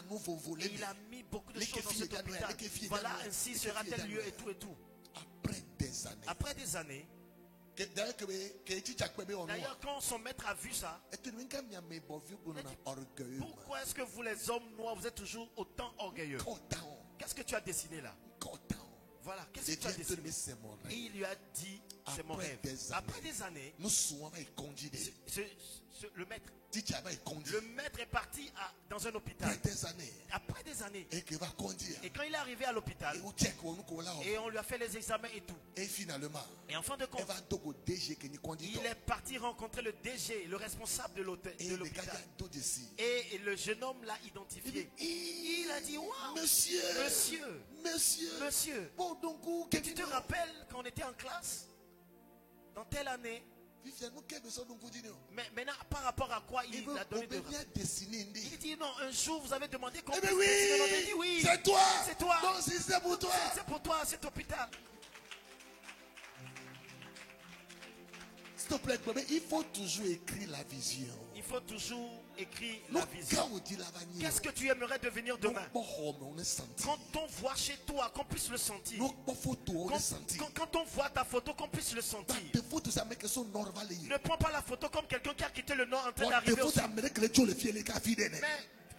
a mis beaucoup de choses dans cet hôpital. Voilà, ainsi sera-t-il lieu et tout et tout. Après des années, d'ailleurs, quand son maître a vu ça, pourquoi est-ce que vous les hommes noirs, vous êtes toujours autant orgueilleux? Qu'est-ce que tu as dessiné là? Voilà, qu'est-ce que tu as dessiné? Et il lui a dit, c'est mon rêve. Après des années, le maître est parti dans un hôpital. Après des années. Et quand il est arrivé à l'hôpital, et on lui a fait les examens et tout. Et en fin de compte, il est parti rencontrer le DG, le responsable de l'hôpital. Et le jeune homme l'a identifié. Il a dit, wow, monsieur, que tu te rappelles quand on était en classe, dans telle année? Mais maintenant, par rapport à quoi il a donné de... Il dit non, un jour vous avez demandé qu'on puisse dessiner. Il dit oui, c'est toi. Non, c'est pour toi. C'est pour toi, cet hôpital. S'il te plaît, il faut toujours écrire la vision. Il faut toujours écrire la vision. Qu'est-ce que tu aimerais devenir demain? Quand on voit chez toi, qu'on puisse le sentir. Quand on voit ta photo, qu'on puisse le sentir. Ne prends pas la photo comme quelqu'un qui a quitté le nord en train d'arriver au sud. Mais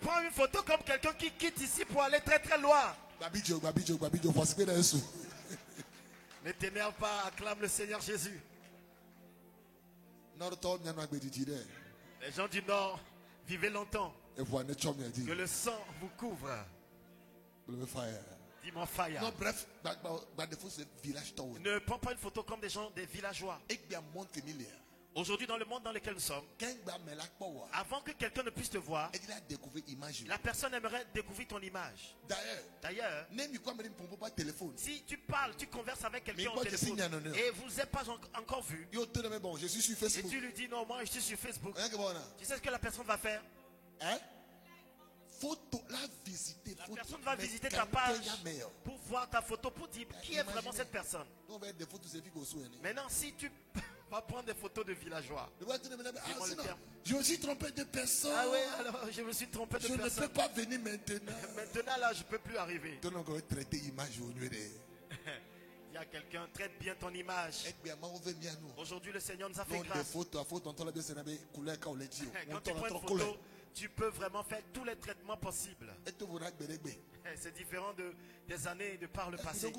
prends une photo comme quelqu'un qui quitte ici pour aller très très loin. Ne t'énerve pas, acclame le Seigneur Jésus. Les gens du Nord, vivez longtemps. Que le sang vous couvre. Dis-moi fire. Non, bref, Ne prends pas une photo comme des gens, des villageois. Aujourd'hui, dans le monde dans lequel nous sommes, avant que quelqu'un ne puisse te voir, la personne aimerait découvrir ton image. D'ailleurs, si tu parles, tu converses avec quelqu'un au téléphone et vous n'êtes pas encore vu, je suis sur Facebook. Et tu lui dis non, moi je suis sur Facebook, tu sais ce que la personne va faire? La personne va visiter ta page pour voir ta photo, pour dire qui est vraiment cette personne. Maintenant, si tu vas prendre des photos de villageois, je me suis trompé de personne. Ah oui, alors je me suis trompé de personne. Je ne peux pas venir maintenant. Maintenant là, je ne peux plus arriver. Il y a quelqu'un, traite bien ton image. Aujourd'hui, le Seigneur nous a fait grâce. Quand tu prends une photo, tu peux vraiment faire tous les traitements possibles. C'est différent des années de par le passé.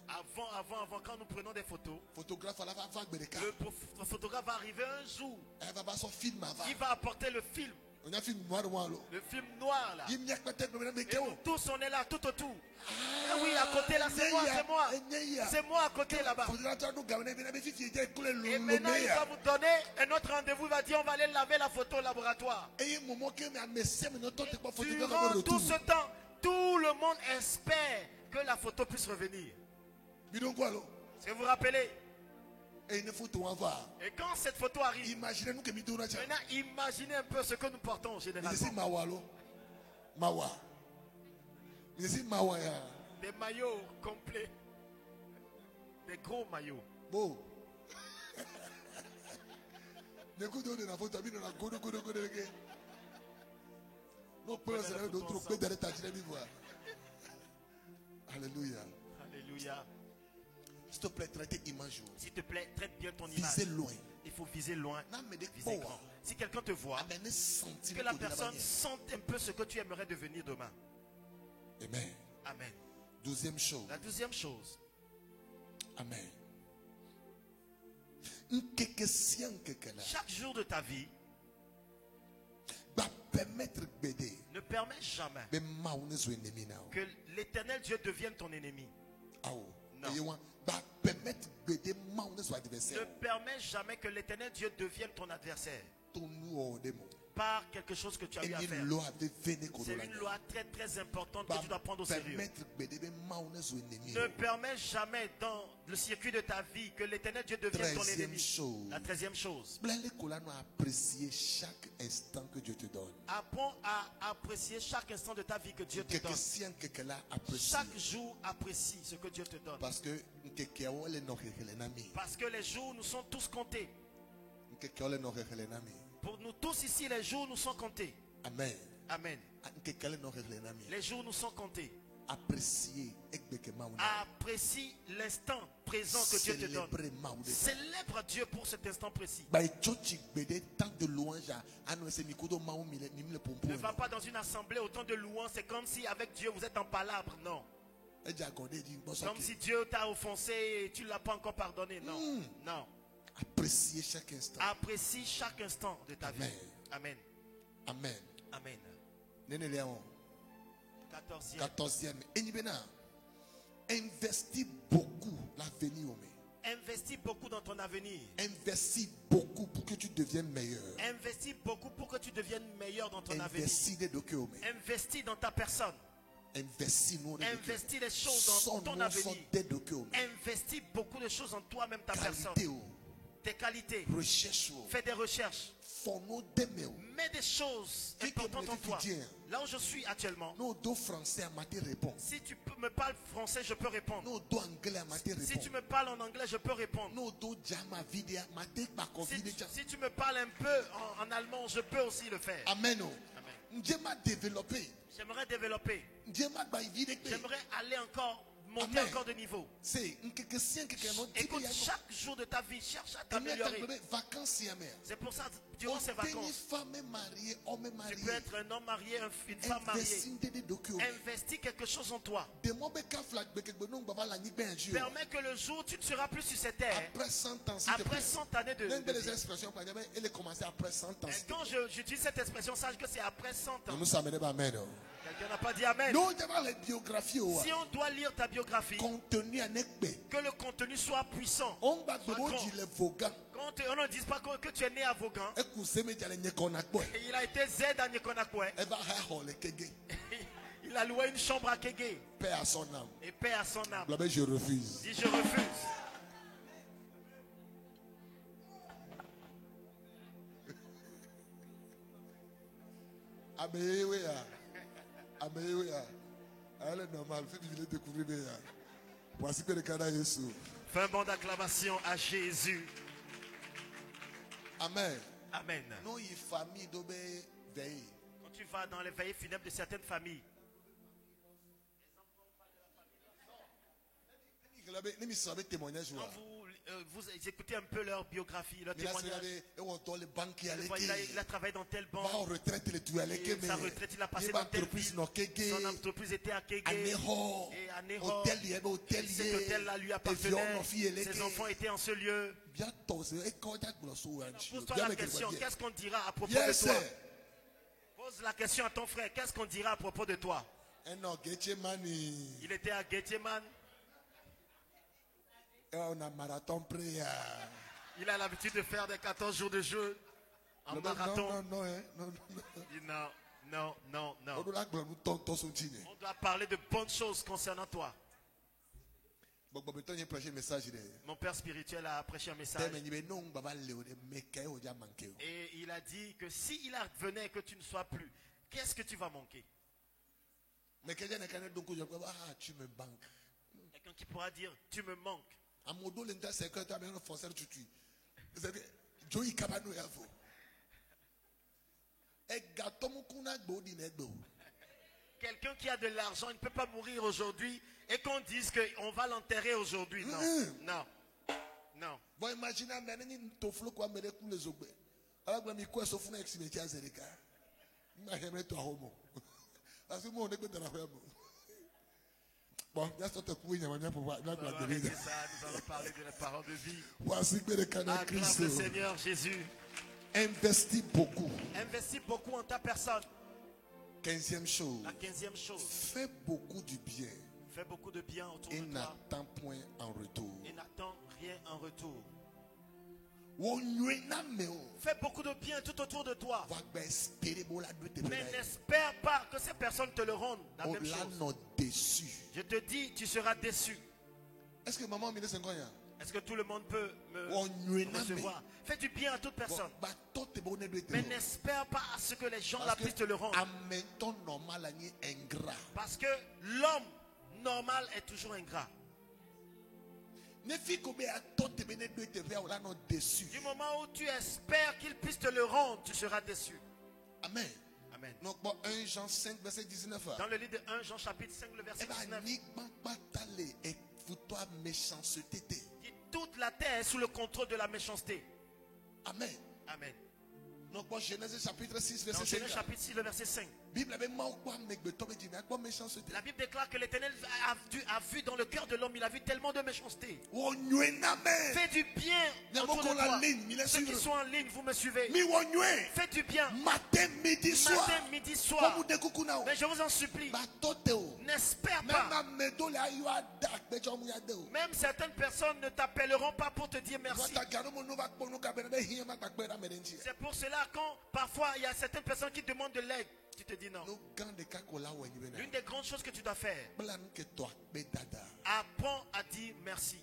Avant, quand nous prenons des photos, le photographe va arriver un jour. Il va apporter le film. Le film noir là. Et nous tous on est là tout autour. Ah oui, à côté là, c'est moi. C'est moi à côté là-bas. Et maintenant il va vous donner un autre rendez-vous. Il va dire on va aller laver la photo au laboratoire. Et durant tout ce temps, tout le monde espère que la photo puisse revenir. Est-ce que vous vous rappelez? Et quand cette photo arrive, maintenant imaginez un peu ce que nous portons généralement. Des maillots complets. Des gros maillots. Alléluia. Alléluia. S'il te plaît, traitez image. S'il te plaît, traite bien ton image. Visez loin. Il faut viser loin, viser grand. Si quelqu'un te voit, que la personne sente un peu ce que tu aimerais devenir demain. Amen. Amen. Deuxième chose. La deuxième chose. Amen. Chaque jour de ta vie ne permet jamais que l'Éternel Dieu devienne ton ennemi. Non. Ne permet jamais que l'Éternel Dieu devienne ton adversaire par quelque chose que tu as eu à faire. C'est une loi très très importante que tu dois prendre au sérieux. Ne permets jamais dans le circuit de ta vie que l'Éternel Dieu devienne ton ennemi. La 13e chose. Apprécier chaque instant que Dieu te donne. Apprends à apprécier chaque instant de ta vie que Dieu te donne. Chaque jour, apprécie ce que Dieu te donne. Parce que les jours nous sont tous comptés. Pour nous tous ici, les jours nous sont comptés. Amen. Amen. Les jours nous sont comptés. Apprécie l'instant présent que Dieu te donne. Célèbre Dieu pour cet instant précis. Ne va pas dans une assemblée autant de louanges. C'est comme si avec Dieu vous êtes en palabre. Non. Comme si Dieu t'a offensé et tu ne l'as pas encore pardonné. Non. Non. Apprécie chaque instant. Apprécie chaque instant de ta vie. Amen. Amen. Amen. 14e. Investis beaucoup l'avenir. Investis beaucoup dans ton avenir. Investis beaucoup pour que tu deviennes meilleur. Investis beaucoup pour que tu deviennes meilleur dans ton avenir. Investis dans ta personne. Investis les choses dans ton avenir. Investis beaucoup de choses en toi-même, ta personne. Tes qualités. Fais des recherches. Mets des choses importantes en toi. Là où je suis actuellement, si tu me parles français, je peux répondre. Si tu me parles en anglais, je peux répondre. Si tu me parles un peu en allemand, je peux aussi le faire. Amen. J'aimerais développer. J'aimerais aller encore. Monter encore de niveau. Écoute, chaque jour de ta vie, cherche à t'améliorer. C'est pour ça, durant ces vacances, tu peux être un homme marié, une femme mariée. Investis quelque chose en toi. Permets que le jour où tu ne seras plus sur cette terre, après 100 années de vie. Et quand j'utilise cette expression, sache que c'est après 100 ans. Quelqu'un n'a pas dit Amen. Si on doit lire ta biographie, que le contenu soit puissant. Quand on ne dit pas que tu es né à Vaughan. Il a été Z à Nyekonakwe. Il a loué une chambre à Kégué. Paix à son âme. Et paix à son âme. Je refuse. Dis je refuse. Elle est normale. Fais découvrir. Voici que le Canada est. Fais un bond d'acclamation à Jésus. Amen. Amen. Non, il famille d'obé veille. Quand tu vas dans les veillées funèbres de certaines familles, quand vous écoutez un peu leur biographie, leur témoignage. Il a travaillé dans telle banque. Sa retraite, il a passé dans telle ville. Son entreprise était à Kégué. Et à Ného. Cet hôtel-là lui appartenait. Ses enfants étaient en ce lieu. Pose-toi la question, qu'est-ce qu'on dira à propos de toi? Pose la question à ton frère, qu'est-ce qu'on dira à propos de toi? Il était à Gethsemane. On a marathon prière. Il a l'habitude de faire des 14 jours de jeûne en marathon. Non. On doit parler de bonnes choses concernant toi. Mon père spirituel a prêché un message. Et il a dit que s'il advenait que tu ne sois plus, qu'est-ce que tu vas manquer? Quelqu'un qui pourra dire, tu me manques. Quelqu'un qui a de l'argent, il ne peut pas mourir aujourd'hui et qu'on dise qu'on va l'enterrer aujourd'hui. Non. Bon, imaginez, bon, nous allons parler de la parole de vie. Acclame le Seigneur Jésus. Investis beaucoup. Investis beaucoup en ta personne. 15e chose. La 15e chose. Fais beaucoup du bien. Fais beaucoup de bien autour de toi. Et n'attends point en retour. Et n'attends rien en retour. Fais beaucoup de bien tout autour de toi. Mais n'espère pas que ces personnes te le rendent. La même chose. Je te dis, tu seras déçu. Est-ce que maman est-ce que tout le monde peut me recevoir? Fais du bien à toute personne. Mais n'espère pas à ce que les gens là puissent te le rendre. Parce que l'homme normal est toujours ingrat. Du moment où tu espères qu'il puisse te le rendre, tu seras déçu. Amen. Amen. Donc, 1 Jean 5, verset 19. Dans le livre de 1 Jean chapitre 5, le verset 19. Toute la terre est sous le contrôle de la méchanceté. Amen. Amen. Donc, Genèse chapitre 6, verset 5. Genèse chapitre 6, le verset 5. La Bible déclare que l'Éternel a vu dans le cœur de l'homme, il a vu tellement de méchanceté. Fais du bien autour de toi. Ceux qui sont en ligne, vous me suivez. Fais du bien. Matin, midi, soir. Mais je vous en supplie, n'espère pas. Même certaines personnes ne t'appelleront pas pour te dire merci. C'est pour cela quand parfois il y a certaines personnes qui demandent de l'aide, tu te dis non. L'une des grandes choses que tu dois faire, apprends à dire merci.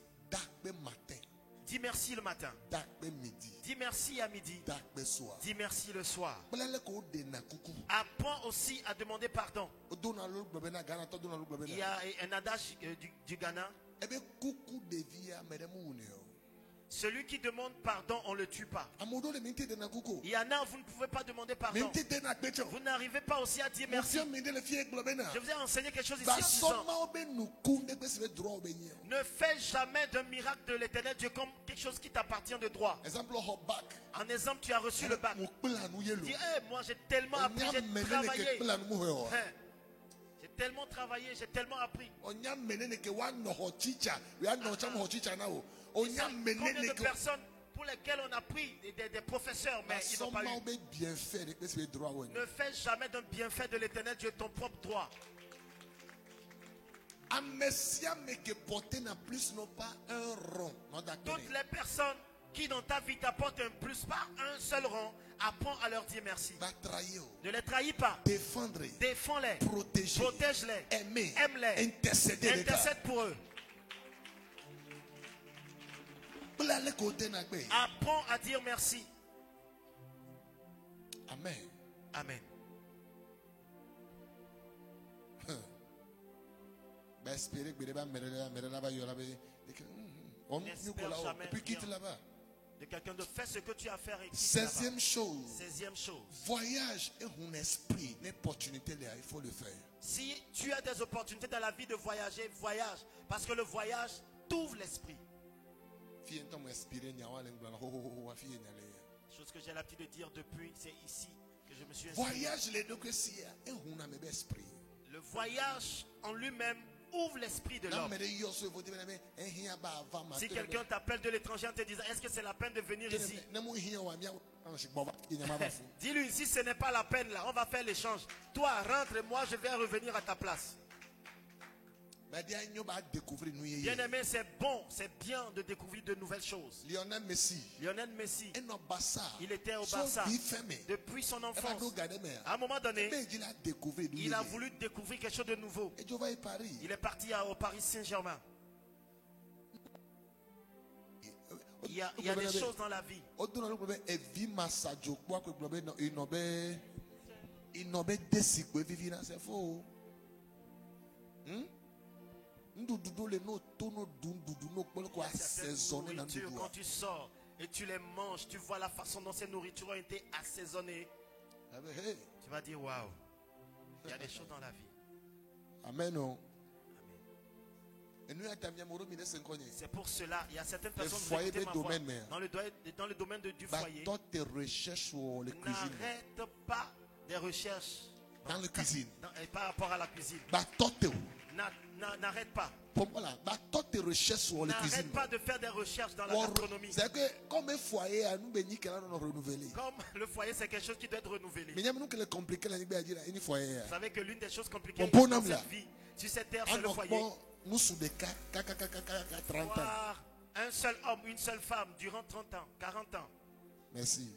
Dis merci le matin. Dis merci à midi. Dis merci le soir. Apprends aussi à demander pardon. Il y a un adage du Ghana. Celui qui demande pardon, on ne le tue pas. Il y en a, vous ne pouvez pas demander pardon. Vous n'arrivez pas aussi à dire merci. Je vous ai enseigné quelque chose ici en disant, ne fais jamais d'un miracle de l'Éternel Dieu comme quelque chose qui t'appartient de droit. En exemple, tu as reçu le bac. Tu dis, moi j'ai tellement appris, j'ai travaillé. J'ai tellement travaillé, j'ai tellement appris. Combien de personnes pour lesquels on a pris des professeurs, mais ils n'ont pas eu. Ne fais jamais d'un bienfait de l'Éternel Dieu ton propre droit. Toutes les personnes qui dans ta vie t'apportent un plus, pas un seul rang, apprends à leur dire merci. Ne les trahis pas. Défends-les. Protège-les. Aime-les. Intercède pour eux. Apprends à dire merci. Amen. Amen. N'espère jamais de quelqu'un de faire ce que tu as à faire. 16e chose. Voyage est un esprit, une opportunité là, il faut le faire. Si tu as des opportunités dans la vie de voyager, voyage. Parce que le voyage t'ouvre l'esprit. Chose que j'ai l'habitude de dire depuis, c'est ici que je me suis inspiré. Voyage les deux que si un esprit. Le voyage en lui-même ouvre l'esprit de l'homme. Si quelqu'un t'appelle de l'étranger en te disant est-ce que c'est la peine de venir ici, dis-lui si ce n'est pas la peine là, on va faire l'échange. Toi rentre et moi je vais revenir à ta place. Bien aimé, c'est bon, c'est bien de découvrir de nouvelles choses. Lionel Messi, il était au Barça depuis son enfance. À un moment donné, il a voulu découvrir quelque chose de nouveau. Il est parti au Paris Saint-Germain. Il y a des choses dans la vie. Quand tu sors et tu les manges, tu vois la façon dont ces nourritures ont été assaisonnées. Tu vas dire waouh, il y a des choses dans la vie. Amen. C'est pour cela, il y a certaines personnes dans le domaine du foyer. N'arrête pas des recherches dans la cuisine. Par rapport à la cuisine. N'arrête pas. N'arrête pas de faire des recherches dans la gastronomie. Comme le foyer, c'est quelque chose qui doit être renouvelé. Vous savez que l'une des choses compliquées dans cette vie, sur cette terre, c'est le foyer. Voir un seul homme, une seule femme durant 30 ans, 40 ans. Merci.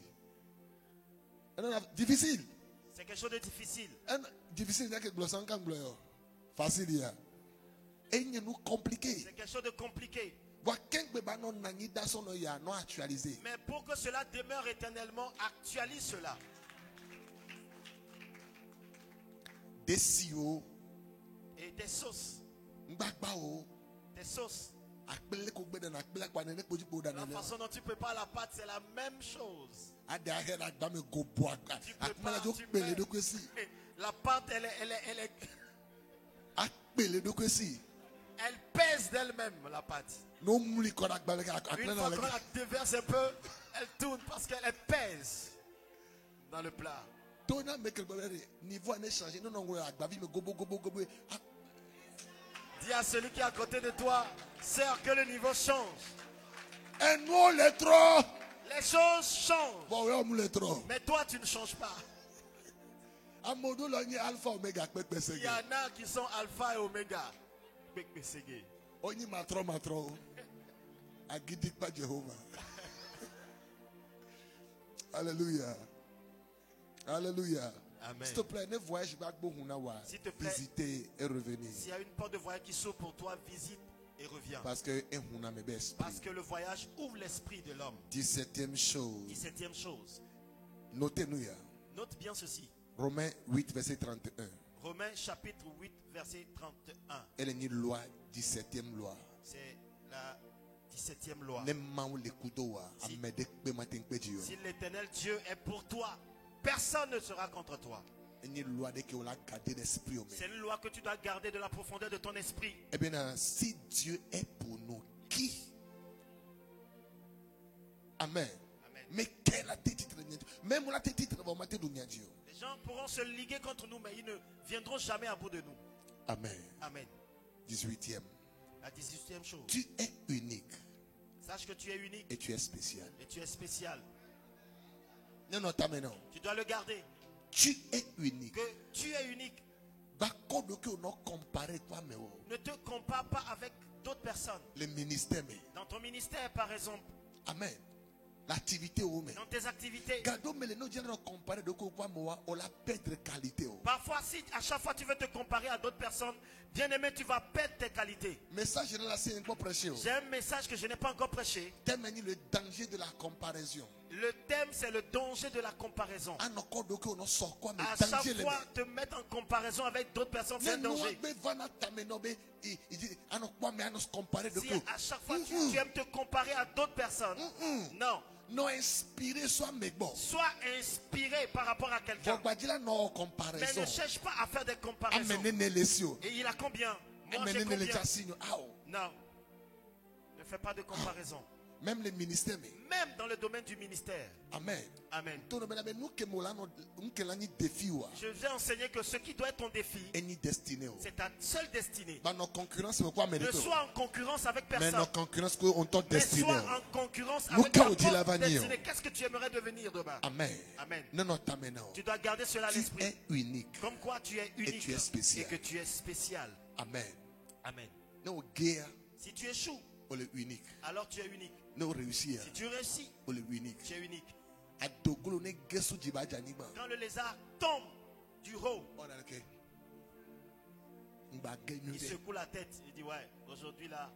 Difficile. C'est quelque chose de difficile. Difficile, facile. C'est quelque chose de compliqué. Mais pour que cela demeure éternellement, actualise cela. Et tes sauces. Tes sauces. La façon dont tu prépares la pâte, c'est la même chose. La pâte, elle pèse d'elle-même, la pâte. Une fois qu'on la déverse un peu, elle tourne parce qu'elle pèse dans le plat. Dis à celui qui est à côté de toi, sœur, que le niveau change. Les choses changent. Mais toi, tu ne changes pas. Il y en a qui sont alpha et oméga. Alléluia. Alléluia. Amen. S'il te plaît, ne voyage pas visiter et revenir. S'il y a une porte de voyage qui s'ouvre pour toi, visite et reviens. Parce que le voyage ouvre l'esprit de l'homme. 17e chose. 17e chose. Notez-nous. Note bien ceci. Romains 8, verset 31. Romains chapitre 8, verset 31. Elle est une loi, 17e loi. C'est la 17e loi. Si l'Éternel Dieu est pour toi, personne ne sera contre toi. C'est une loi que tu dois garder de la profondeur de ton esprit. Eh bien, si Dieu est pour nous, qui? Amen. Mais quel a été titre? Même la titre les gens pourront se liguer contre nous, mais ils ne viendront jamais à bout de nous. Amen. Amen. 18e. La 18e chose. Tu es unique. Sache que tu es unique. Et tu es spécial. Et tu es spécial. Non, non, t'as maintenant. Tu dois le garder. Tu es unique. Que tu es unique. Ne te compare pas avec d'autres personnes. Le ministère. Dans ton ministère, par exemple. Amen. L'activité au dans tes activités. Parfois, si à chaque fois tu veux te comparer à d'autres personnes, bien aimé, tu vas perdre tes qualités. J'ai un message que je n'ai pas encore prêché. Le danger de la comparaison. Le thème, c'est le danger de la comparaison. À chaque fois, te mettre en comparaison avec d'autres personnes, c'est un danger. Si à chaque fois tu aimes te comparer à d'autres personnes, non. Non, inspiré, sois inspiré par rapport à quelqu'un. Mais ne cherche pas à faire des comparaisons. Et il a combien? Moi, j'ai combien? Non. Ne fais pas de comparaison. Même les ministères. Même dans le domaine du ministère. Amen. Amen. Je vais enseigner que ce qui doit être ton défi, c'est ta seule destinée. Ne sois en concurrence avec personne. Mais sois en concurrence avec ta propre destinée. Qu'est-ce que tu aimerais devenir demain? Amen. Amen. Non. Tu dois garder cela à l'esprit. Tu es unique. Comme quoi tu es unique. Et tu es spécial. Et que tu es spécial. Amen. Amen. Si tu échoues, alors tu es unique. Si tu réussis, tu es unique. Quand le lézard tombe du haut, il secoue la tête. Il dit ouais, aujourd'hui là,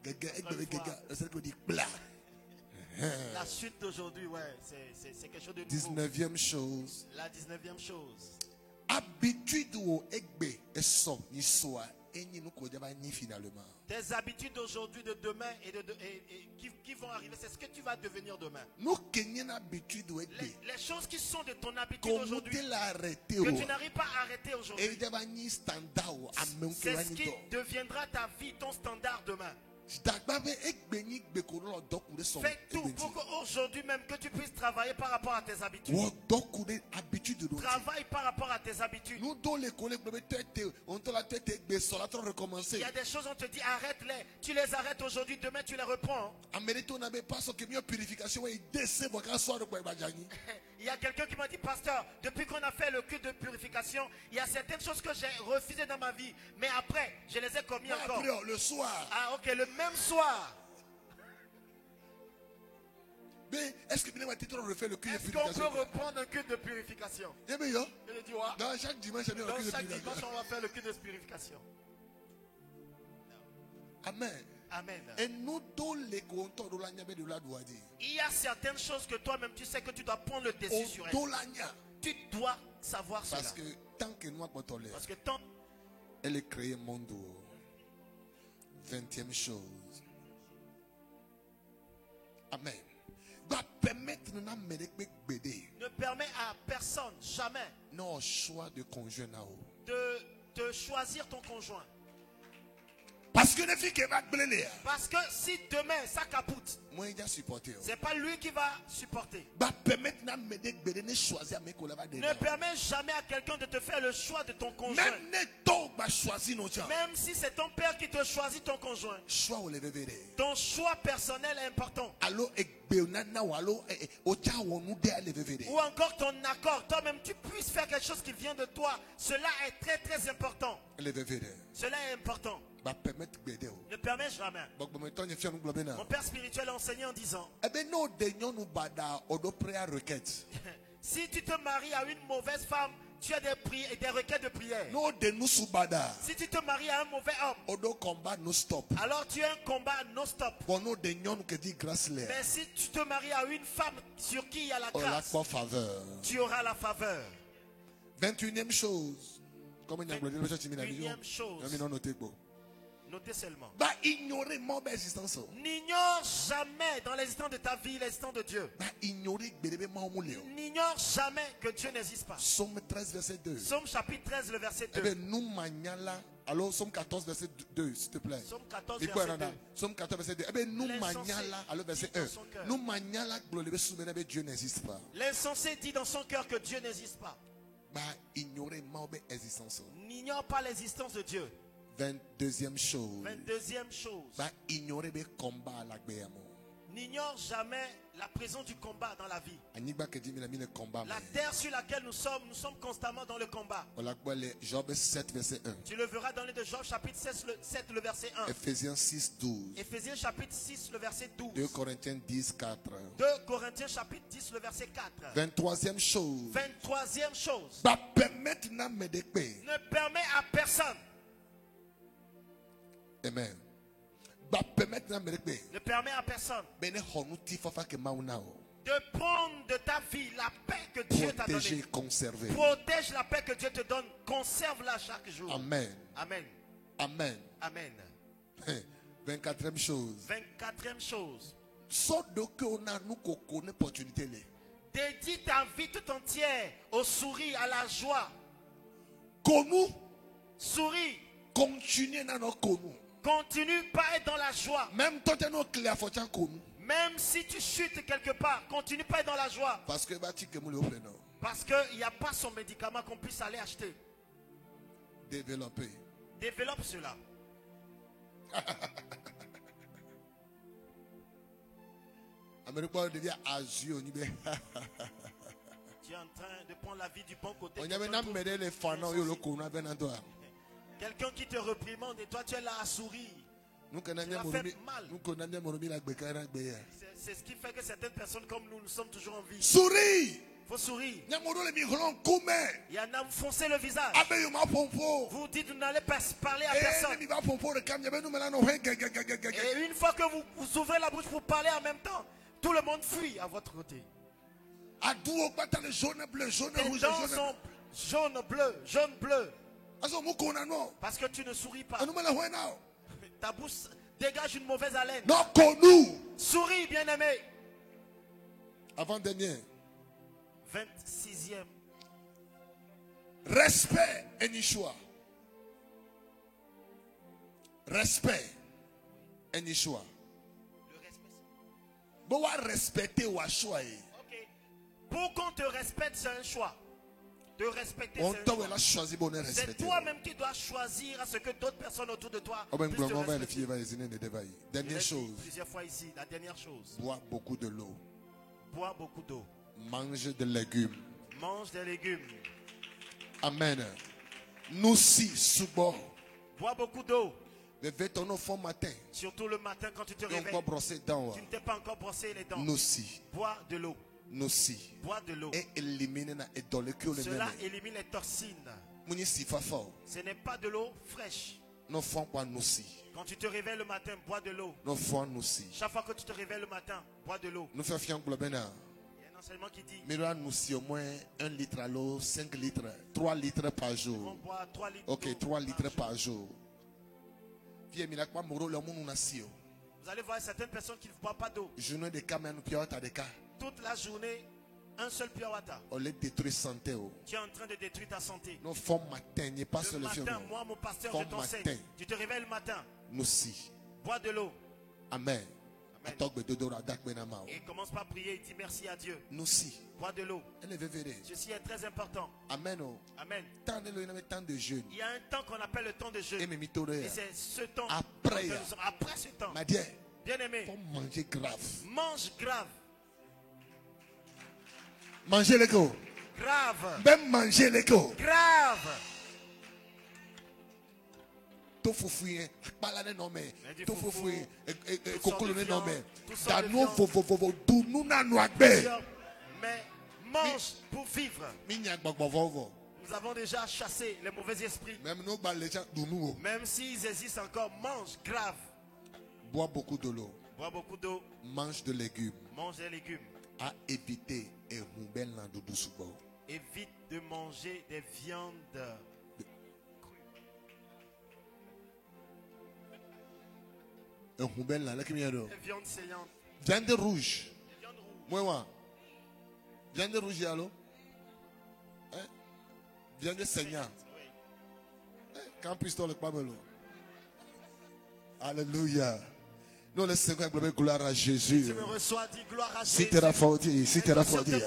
la chute d'aujourd'hui, ouais, c'est quelque chose de nouveau. 19e chose. La 19e chose. Habitude ou egbe eso ni soa. Tes habitudes d'aujourd'hui, de demain et qui vont arriver, c'est ce que tu vas devenir demain. Les choses qui sont de ton habitude aujourd'hui, que tu n'arrives pas à arrêter aujourd'hui, c'est ce qui deviendra ta vie, ton standard demain. Fais tout pour qu'aujourd'hui même que tu puisses travailler par rapport à tes habitudes. Travaille par rapport à tes habitudes. Il y a des choses, on te dit arrête-les. Tu les arrêtes aujourd'hui, demain tu les reprends. Il y a quelqu'un qui m'a dit, pasteur, depuis qu'on a fait le culte de purification, il y a certaines choses que j'ai refusées dans ma vie. Mais après, je les ai commis encore. Le soir. Ah ok, le même soir. Mais est-ce qu'on peut reprendre un culte de purification? Il dit, ouais. Dans chaque dimanche, on va faire le culte de purification. Amen. Amen. Et nous, il y a certaines choses que toi-même tu sais que tu dois prendre le dessus sur elles. Tu dois savoir cela. Parce que tant que nous elle est créée monde. 20e chose. Amen. Ne permet à personne jamais non choix de conjoint de choisir ton conjoint. Parce que si demain ça capote, c'est pas lui qui va supporter. Ne permets jamais à quelqu'un de te faire le choix de ton conjoint. Même si c'est ton père qui te choisit ton conjoint. Ton choix personnel est important. Ou encore ton accord. Toi-même tu puisses faire quelque chose qui vient de toi. Cela est très très important. Cela est important. Ne permets jamais. Mon père spirituel a enseigné en disant si tu te maries à une mauvaise femme, tu as des requêtes de prière. Si tu te maries à un mauvais homme, alors tu as un combat non-stop. Mais si tu te maries à une femme sur qui il y a la grâce, tu auras la faveur. 21e chose. 21e chose. Notez seulement. N'ignore jamais dans l'existence de ta vie l'existence de Dieu. N'ignore jamais que Dieu n'existe pas. Somme 13 verset 2. Somme chapitre 13 le verset 2. Alors Somme 14 verset 2 s'il te plaît. Somme 14 verset 2. Somme 14 verset 2. Alors verset 1. Dieu n'existe pas. L'insensé dit dans son cœur que Dieu n'existe pas. N'ignore pas l'existence de Dieu. 22e chose. 22e chose. N'ignore jamais la présence du combat dans la vie. La terre sur laquelle nous sommes constamment dans le combat. Job 7, verset 1. Tu le verras dans le livre de Job, chapitre 7, le verset 1. Ephésiens 6, 12. Ephésiens chapitre 6, le verset 12. 2 Corinthiens 10, 4. 2 Corinthiens chapitre 10, le verset 4. 23e chose. 23e chose. Ne permet à personne. Amen. Ne permet à personne de prendre de ta vie la paix que Dieu t'a donnée. Conserver. Protège la paix que Dieu te donne. Conserve-la chaque jour. Amen. Amen. Amen. Amen. 24e chose. 24e chose. Dédie ta vie tout entière au sourire, à la joie. Souris. Continue pas à être dans la joie. Même si tu chutes quelque part, continue pas à être dans la joie. Parce qu'il n'y a pas son médicament qu'on puisse aller acheter. Développe cela. Tu es en train de prendre la vie du bon côté. Quelqu'un qui te réprimande et toi tu es là à sourire. C'est ce qui fait que certaines personnes comme nous sommes toujours en vie. Souris. Faut sourire. Il y en a vous foncez le visage. Vous dites vous n'allez pas parler à personne. Et une fois que vous ouvrez la bouche pour parler en même temps, tout le monde fuit à votre côté. Tes dents sont jaune, bleu, jaune, bleu. Parce que tu ne souris pas. Ta bouche dégage une mauvaise haleine. Souris, bien-aimé. Avant-dernier. 26e. Respect et choix. Respect et choix. Le respect. Bon, respecter ou choix. Ok. Pour qu'on te respecte, c'est un choix. De respecter, c'est toi-même qui dois choisir à ce que d'autres personnes autour de toi puissent te respecter. Dernière chose. Plusieurs fois ici, la dernière chose. Bois beaucoup de l'eau. Bois beaucoup d'eau. Mange des légumes. Mange des légumes. Amen. Nous si souvent. Bois beaucoup d'eau. Matin. Surtout le matin quand tu te réveilles. Tu ne t'es pas encore brossé les dents. Nous si. Bois de l'eau. Bois de l'eau. Cela élimine les toxines. Ce n'est pas de l'eau fraîche. Quand tu te réveilles le matin, bois de l'eau. Chaque fois que tu te réveilles le matin, bois de l'eau. Il y a un enseignement qui dit au moins 1 litre à l'eau, 5 litres, 3 litres par jour. On boit 3 litres. Ok, 3 litres par jour. Vous allez voir certaines personnes qui ne boivent pas d'eau. Toute la journée, un seul pure water. Tu es en train de détruire ta santé. Le matin, moi, mon pasteur, je t'enseigne. Tu te réveilles le matin. Bois de l'eau. Amen. Et commence par prier et dis merci à Dieu. Bois de l'eau. Ceci est très important. Amen. Amen. Il y a un temps qu'on appelle le temps de jeûne. Et c'est ce temps. Après ce temps. Bien-aimé. Manger grave. Mange grave. Manger l'écho. Grave. Même manger l'écho. Grave. Mais mange pour vivre. Nous avons déjà chassé les mauvais esprits. Même s'ils existent encore, mange grave. Bois beaucoup de l'eau. Bois beaucoup d'eau. Mange de légumes. Mange des légumes. À éviter évite de manger des viandes crues. Des viandes saillantes. Viande rouge. Moi, viande rouge, allô? Viande saignante. Quand puis-tu le pamelo? Alléluia. Nous le Seigneur, gloire à Jésus. Si tu me reçois, dis gloire à Jésus. Si tu es raffordi,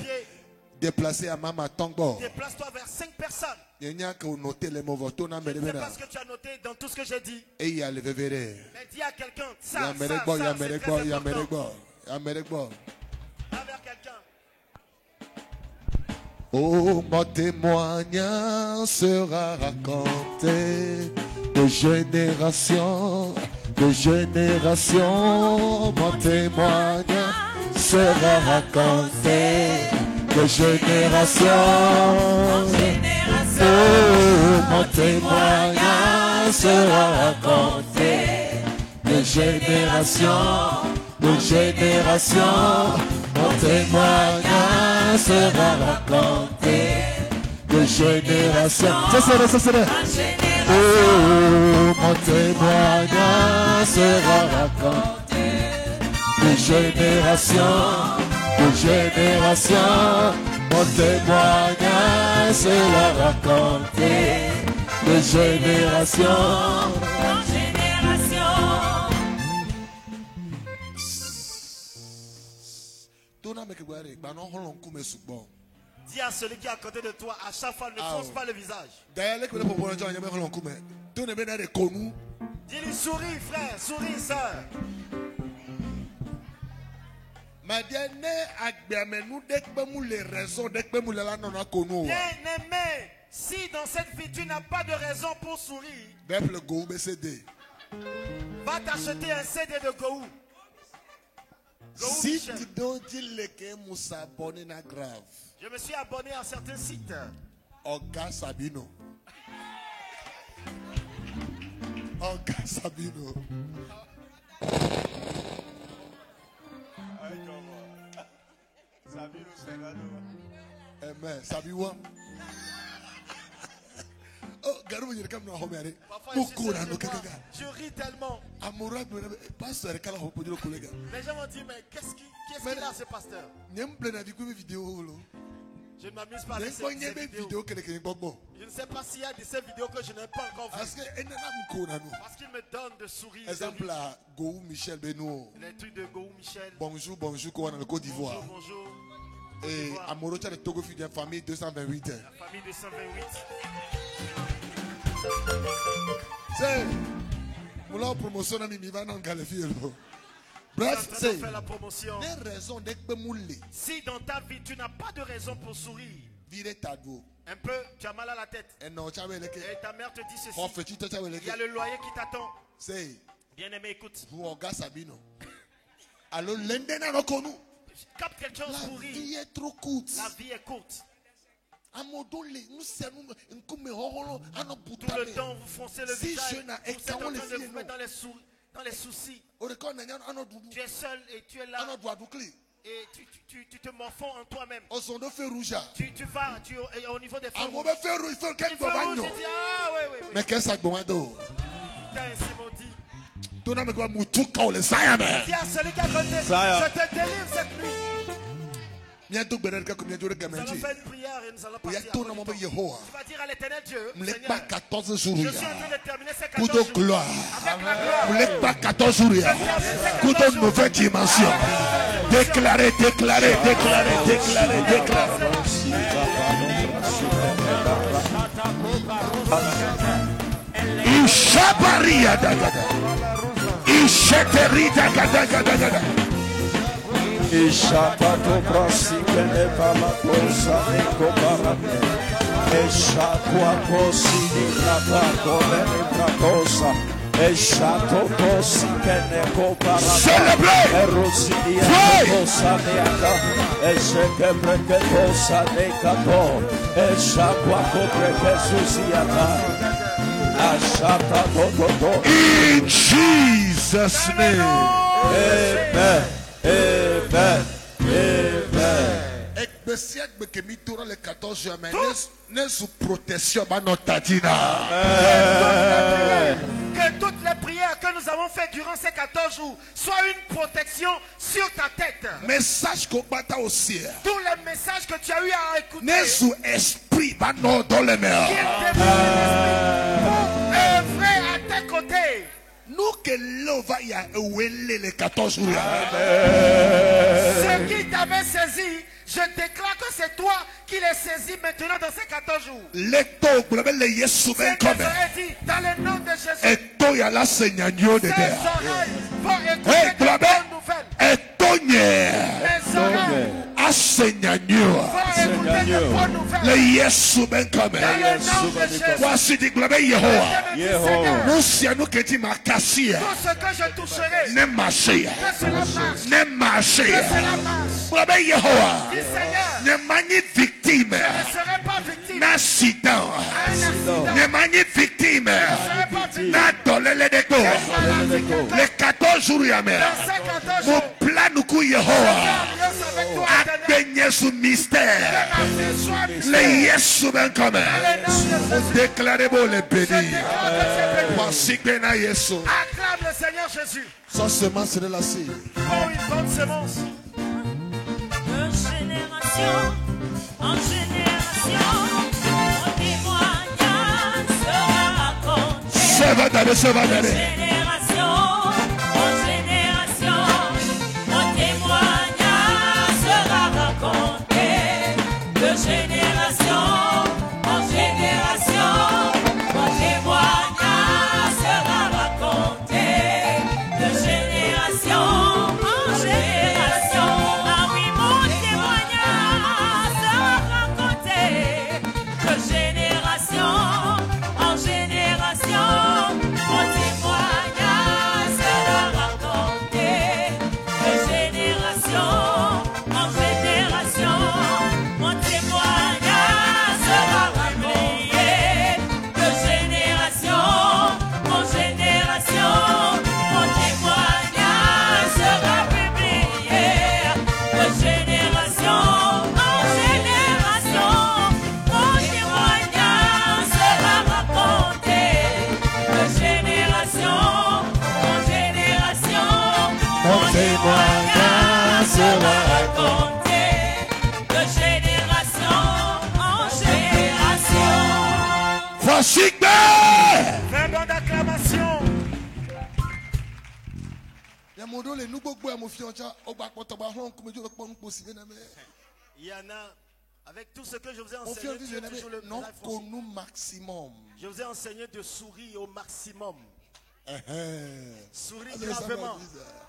déplacé à Mama Tongbo. Déplace-toi vers 5 personnes. Il n'y a que noter les mots. Je ne sais pas ce que tu as noté dans tout ce que j'ai dit. Et il y a le Mais dis à quelqu'un, ça, c'est très important. Amérique. Envers quelqu'un. Oh, mon témoignage sera raconté de génération, de génération. Mon témoignage sera raconté de génération. Oh, mon témoignage sera raconté de génération, de génération. Mon témoignage sera raconté de génération. Ça serait. Oh, mon témoignage sera raconté de génération, de génération. Mon témoignage sera raconté de génération en génération. Dis à celui qui est à côté de toi, à chaque fois, ne fonce pas le visage. Dis-lui, souris frère, souris sœur. Bien-aimé, si dans cette vie tu n'as pas de raison pour sourire, va t'acheter un CD de Gohou. Si tu donnes grave. Je me suis abonné à certains sites. Oga Sabino. Oga Sabino. Amen. Sabiwa. Oh, garou je comme no homere. Beaucoup na no kaka. Je ris tellement. Amoura pasteur kala ho podiro collègue. Les gens m'ont dit mais qu'est-ce qu'il a ce pasteur? Nyem plena di vidéo lo. Je ne m'amuse pas avec ces vidéos. Je ne sais pas s'il y a de ces vidéos que je n'ai pas encore vues. Parce qu'il me donne de sourire. Exemple à Gohou Michel Benoît. Les trucs de Gohou Michel. Bonjour, bonjour, qu'on a le Côte d'Ivoire. Bonjour, bonjour. Et à Morocha de Togo, fille de famille 228. La famille 228. C'est. Moula promotion à Mimi va non qualifier. Bref, c'est la promotion. Des si dans ta vie tu n'as pas de raison pour sourire, un peu, tu as mal à la tête. Et ta mère te dit ceci. Il y a le loyer qui t'attend. Bien-aimé, écoute. Capte quelque chose pour rire. La vie est trop courte. La vie est courte. Tout le temps, vous foncez le visage. Vous êtes en train de vous mettre dans les soucis. Tu es seul et tu es là. Et tu te morfonds en toi-même. Tu vas au niveau des feux rouges. Mais qu'est-ce que c'est? Dis à celui qui a côté, je te délivre cette nuit. Nous allons faire une prière et nous allons partir. Tu vas dire à l'Éternel Dieu, Seigneur, je suis en train de terminer ces 14 jours gloire. avec la gloire. 14 jours. Coup de nouvelle dimension. Déclaré, déclaré, déclaré, déclaré, déclaré. Ishabaria dagada. Isheterita dagada dagada. Ishapato prasike ne palakosa ne kobarame. Ishakwa posini prapato ne prakosa. Ishato posike ne kobarame. Erosidia kosa ne aka. Isheke preke kosa ne kato. Ishakwa kopreke susiata. In Jesus' name. Amen. Amen. Amen. Les 14 jours, mais ne sous protection, notre que toutes les prières que nous avons faites durant ces 14 jours soient une protection sur ta tête. Message qu'on bat aussi. Tous les messages que tu as eu à écouter. Ne sous esprit, non dans les mers. Œuvrer à tes côtés. Nous que l'eau va y avoir les 14 jours. Ce qui t'avait saisi, je déclare que c'est toi qui les saisis maintenant dans ces 14 jours. Les taux, vous l'avez dit dans le nom de Jésus. Et toi, il y a la seigneur de terre. Hey, globe, et tonye. Assegnagno. Le Yesu ben comme. Voici dit globe Yehowa. Nous si nous que tu m'as cassé. Ne marcher. Ne marcher. Globe Yehowa. Ne manie victime. N'accident. Ne manie victime. N'a dolé les déco. Les 14 jours yamé. Mon plan nous couille Yehowa. Abeigné sous mystère. Les Yesu ben comme. Déclarez-vous les bénis. Voici que na Yesu. Acclame le Seigneur Jésus. Sans semence de la cire. Oh, une bonne semence. De génération en génération, mon témoignage sera raconté. Ça va d'aller, ça va d'aller. Génération en génération, mon témoignage sera raconté. De génération en génération, mon témoignage sera raconté. De génération en génération, ah oui, mon témoignage sera raconté. De génération en génération, mon témoignage sera raconté. De génération en génération, mon témoignage sera publié. De génération en génération, mon témoignage sera publié. De génération en génération, mon témoignage sera raconté. De génération en génération, mon témoignage sera raconté. De génération en génération. Voici que. Fais bon d'acclamation. Il y en a, avec tout ce que je vous ai enseigné, tu es toujours le non life pour aussi. nous maximum. Je vous ai enseigné de sourire au maximum. Sourire Ça va gravement. bizarre.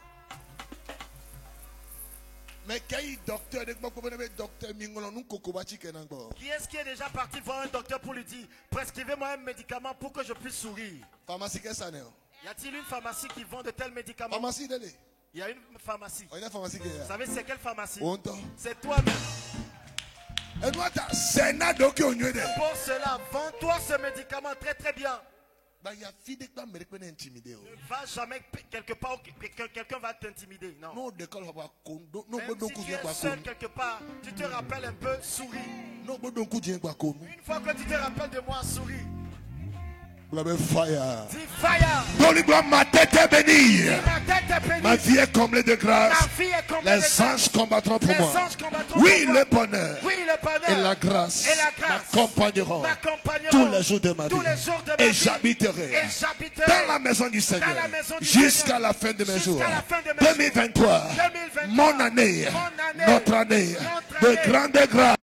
Mais quel docteur docteur Mingolo nous kokobati kenango. Qui est-ce qui est déjà parti voir un docteur pour lui dire prescrivez-moi un médicament pour que je puisse sourire? Pharmacie qu'est-ce ça n'est? Y a-t-il une pharmacie qui vend de tels médicaments? Pharmacie délé. Il y a une pharmacie. On a pharmacie qui Vous est. savez c'est quelle pharmacie? Honto. C'est toi-même. Et nous ta Sénat donc on y est. Pour cela, vends-toi ce médicament très très bien. Bah il y a fille de pas me intimider. Ne va jamais quelque part où quelqu'un va t'intimider. Non. Non d'école va kondo. Non Même bodo si ku tu vient es kwa seul kondo. quelque part, tu te rappelles un peu, souris. Non bodo ku vient kwa kondo. Une fois que tu te rappelles de moi, souris. Vous avez fire. Dis fire. Dans le gloire, ma tête est bénie. Ma tête est bénie. Ma vie est comblée de grâce. Ma vie est comblée de Les grâce. anges combattront pour Les moi. anges combattront Oui, pour moi. le bonheur Oui, le bonheur. et la grâce Et la grâce m'accompagneront m'accompagneront tous les jours de ma vie. tous les jours de ma Et vie. j'habiterai Et j'habiterai dans la maison du Seigneur dans la maison du jusqu'à Seigneur. la fin de mes Jusqu'à jours. la fin de mes 2023, 2023, mon année, mon année, notre année notre de année grande grâce.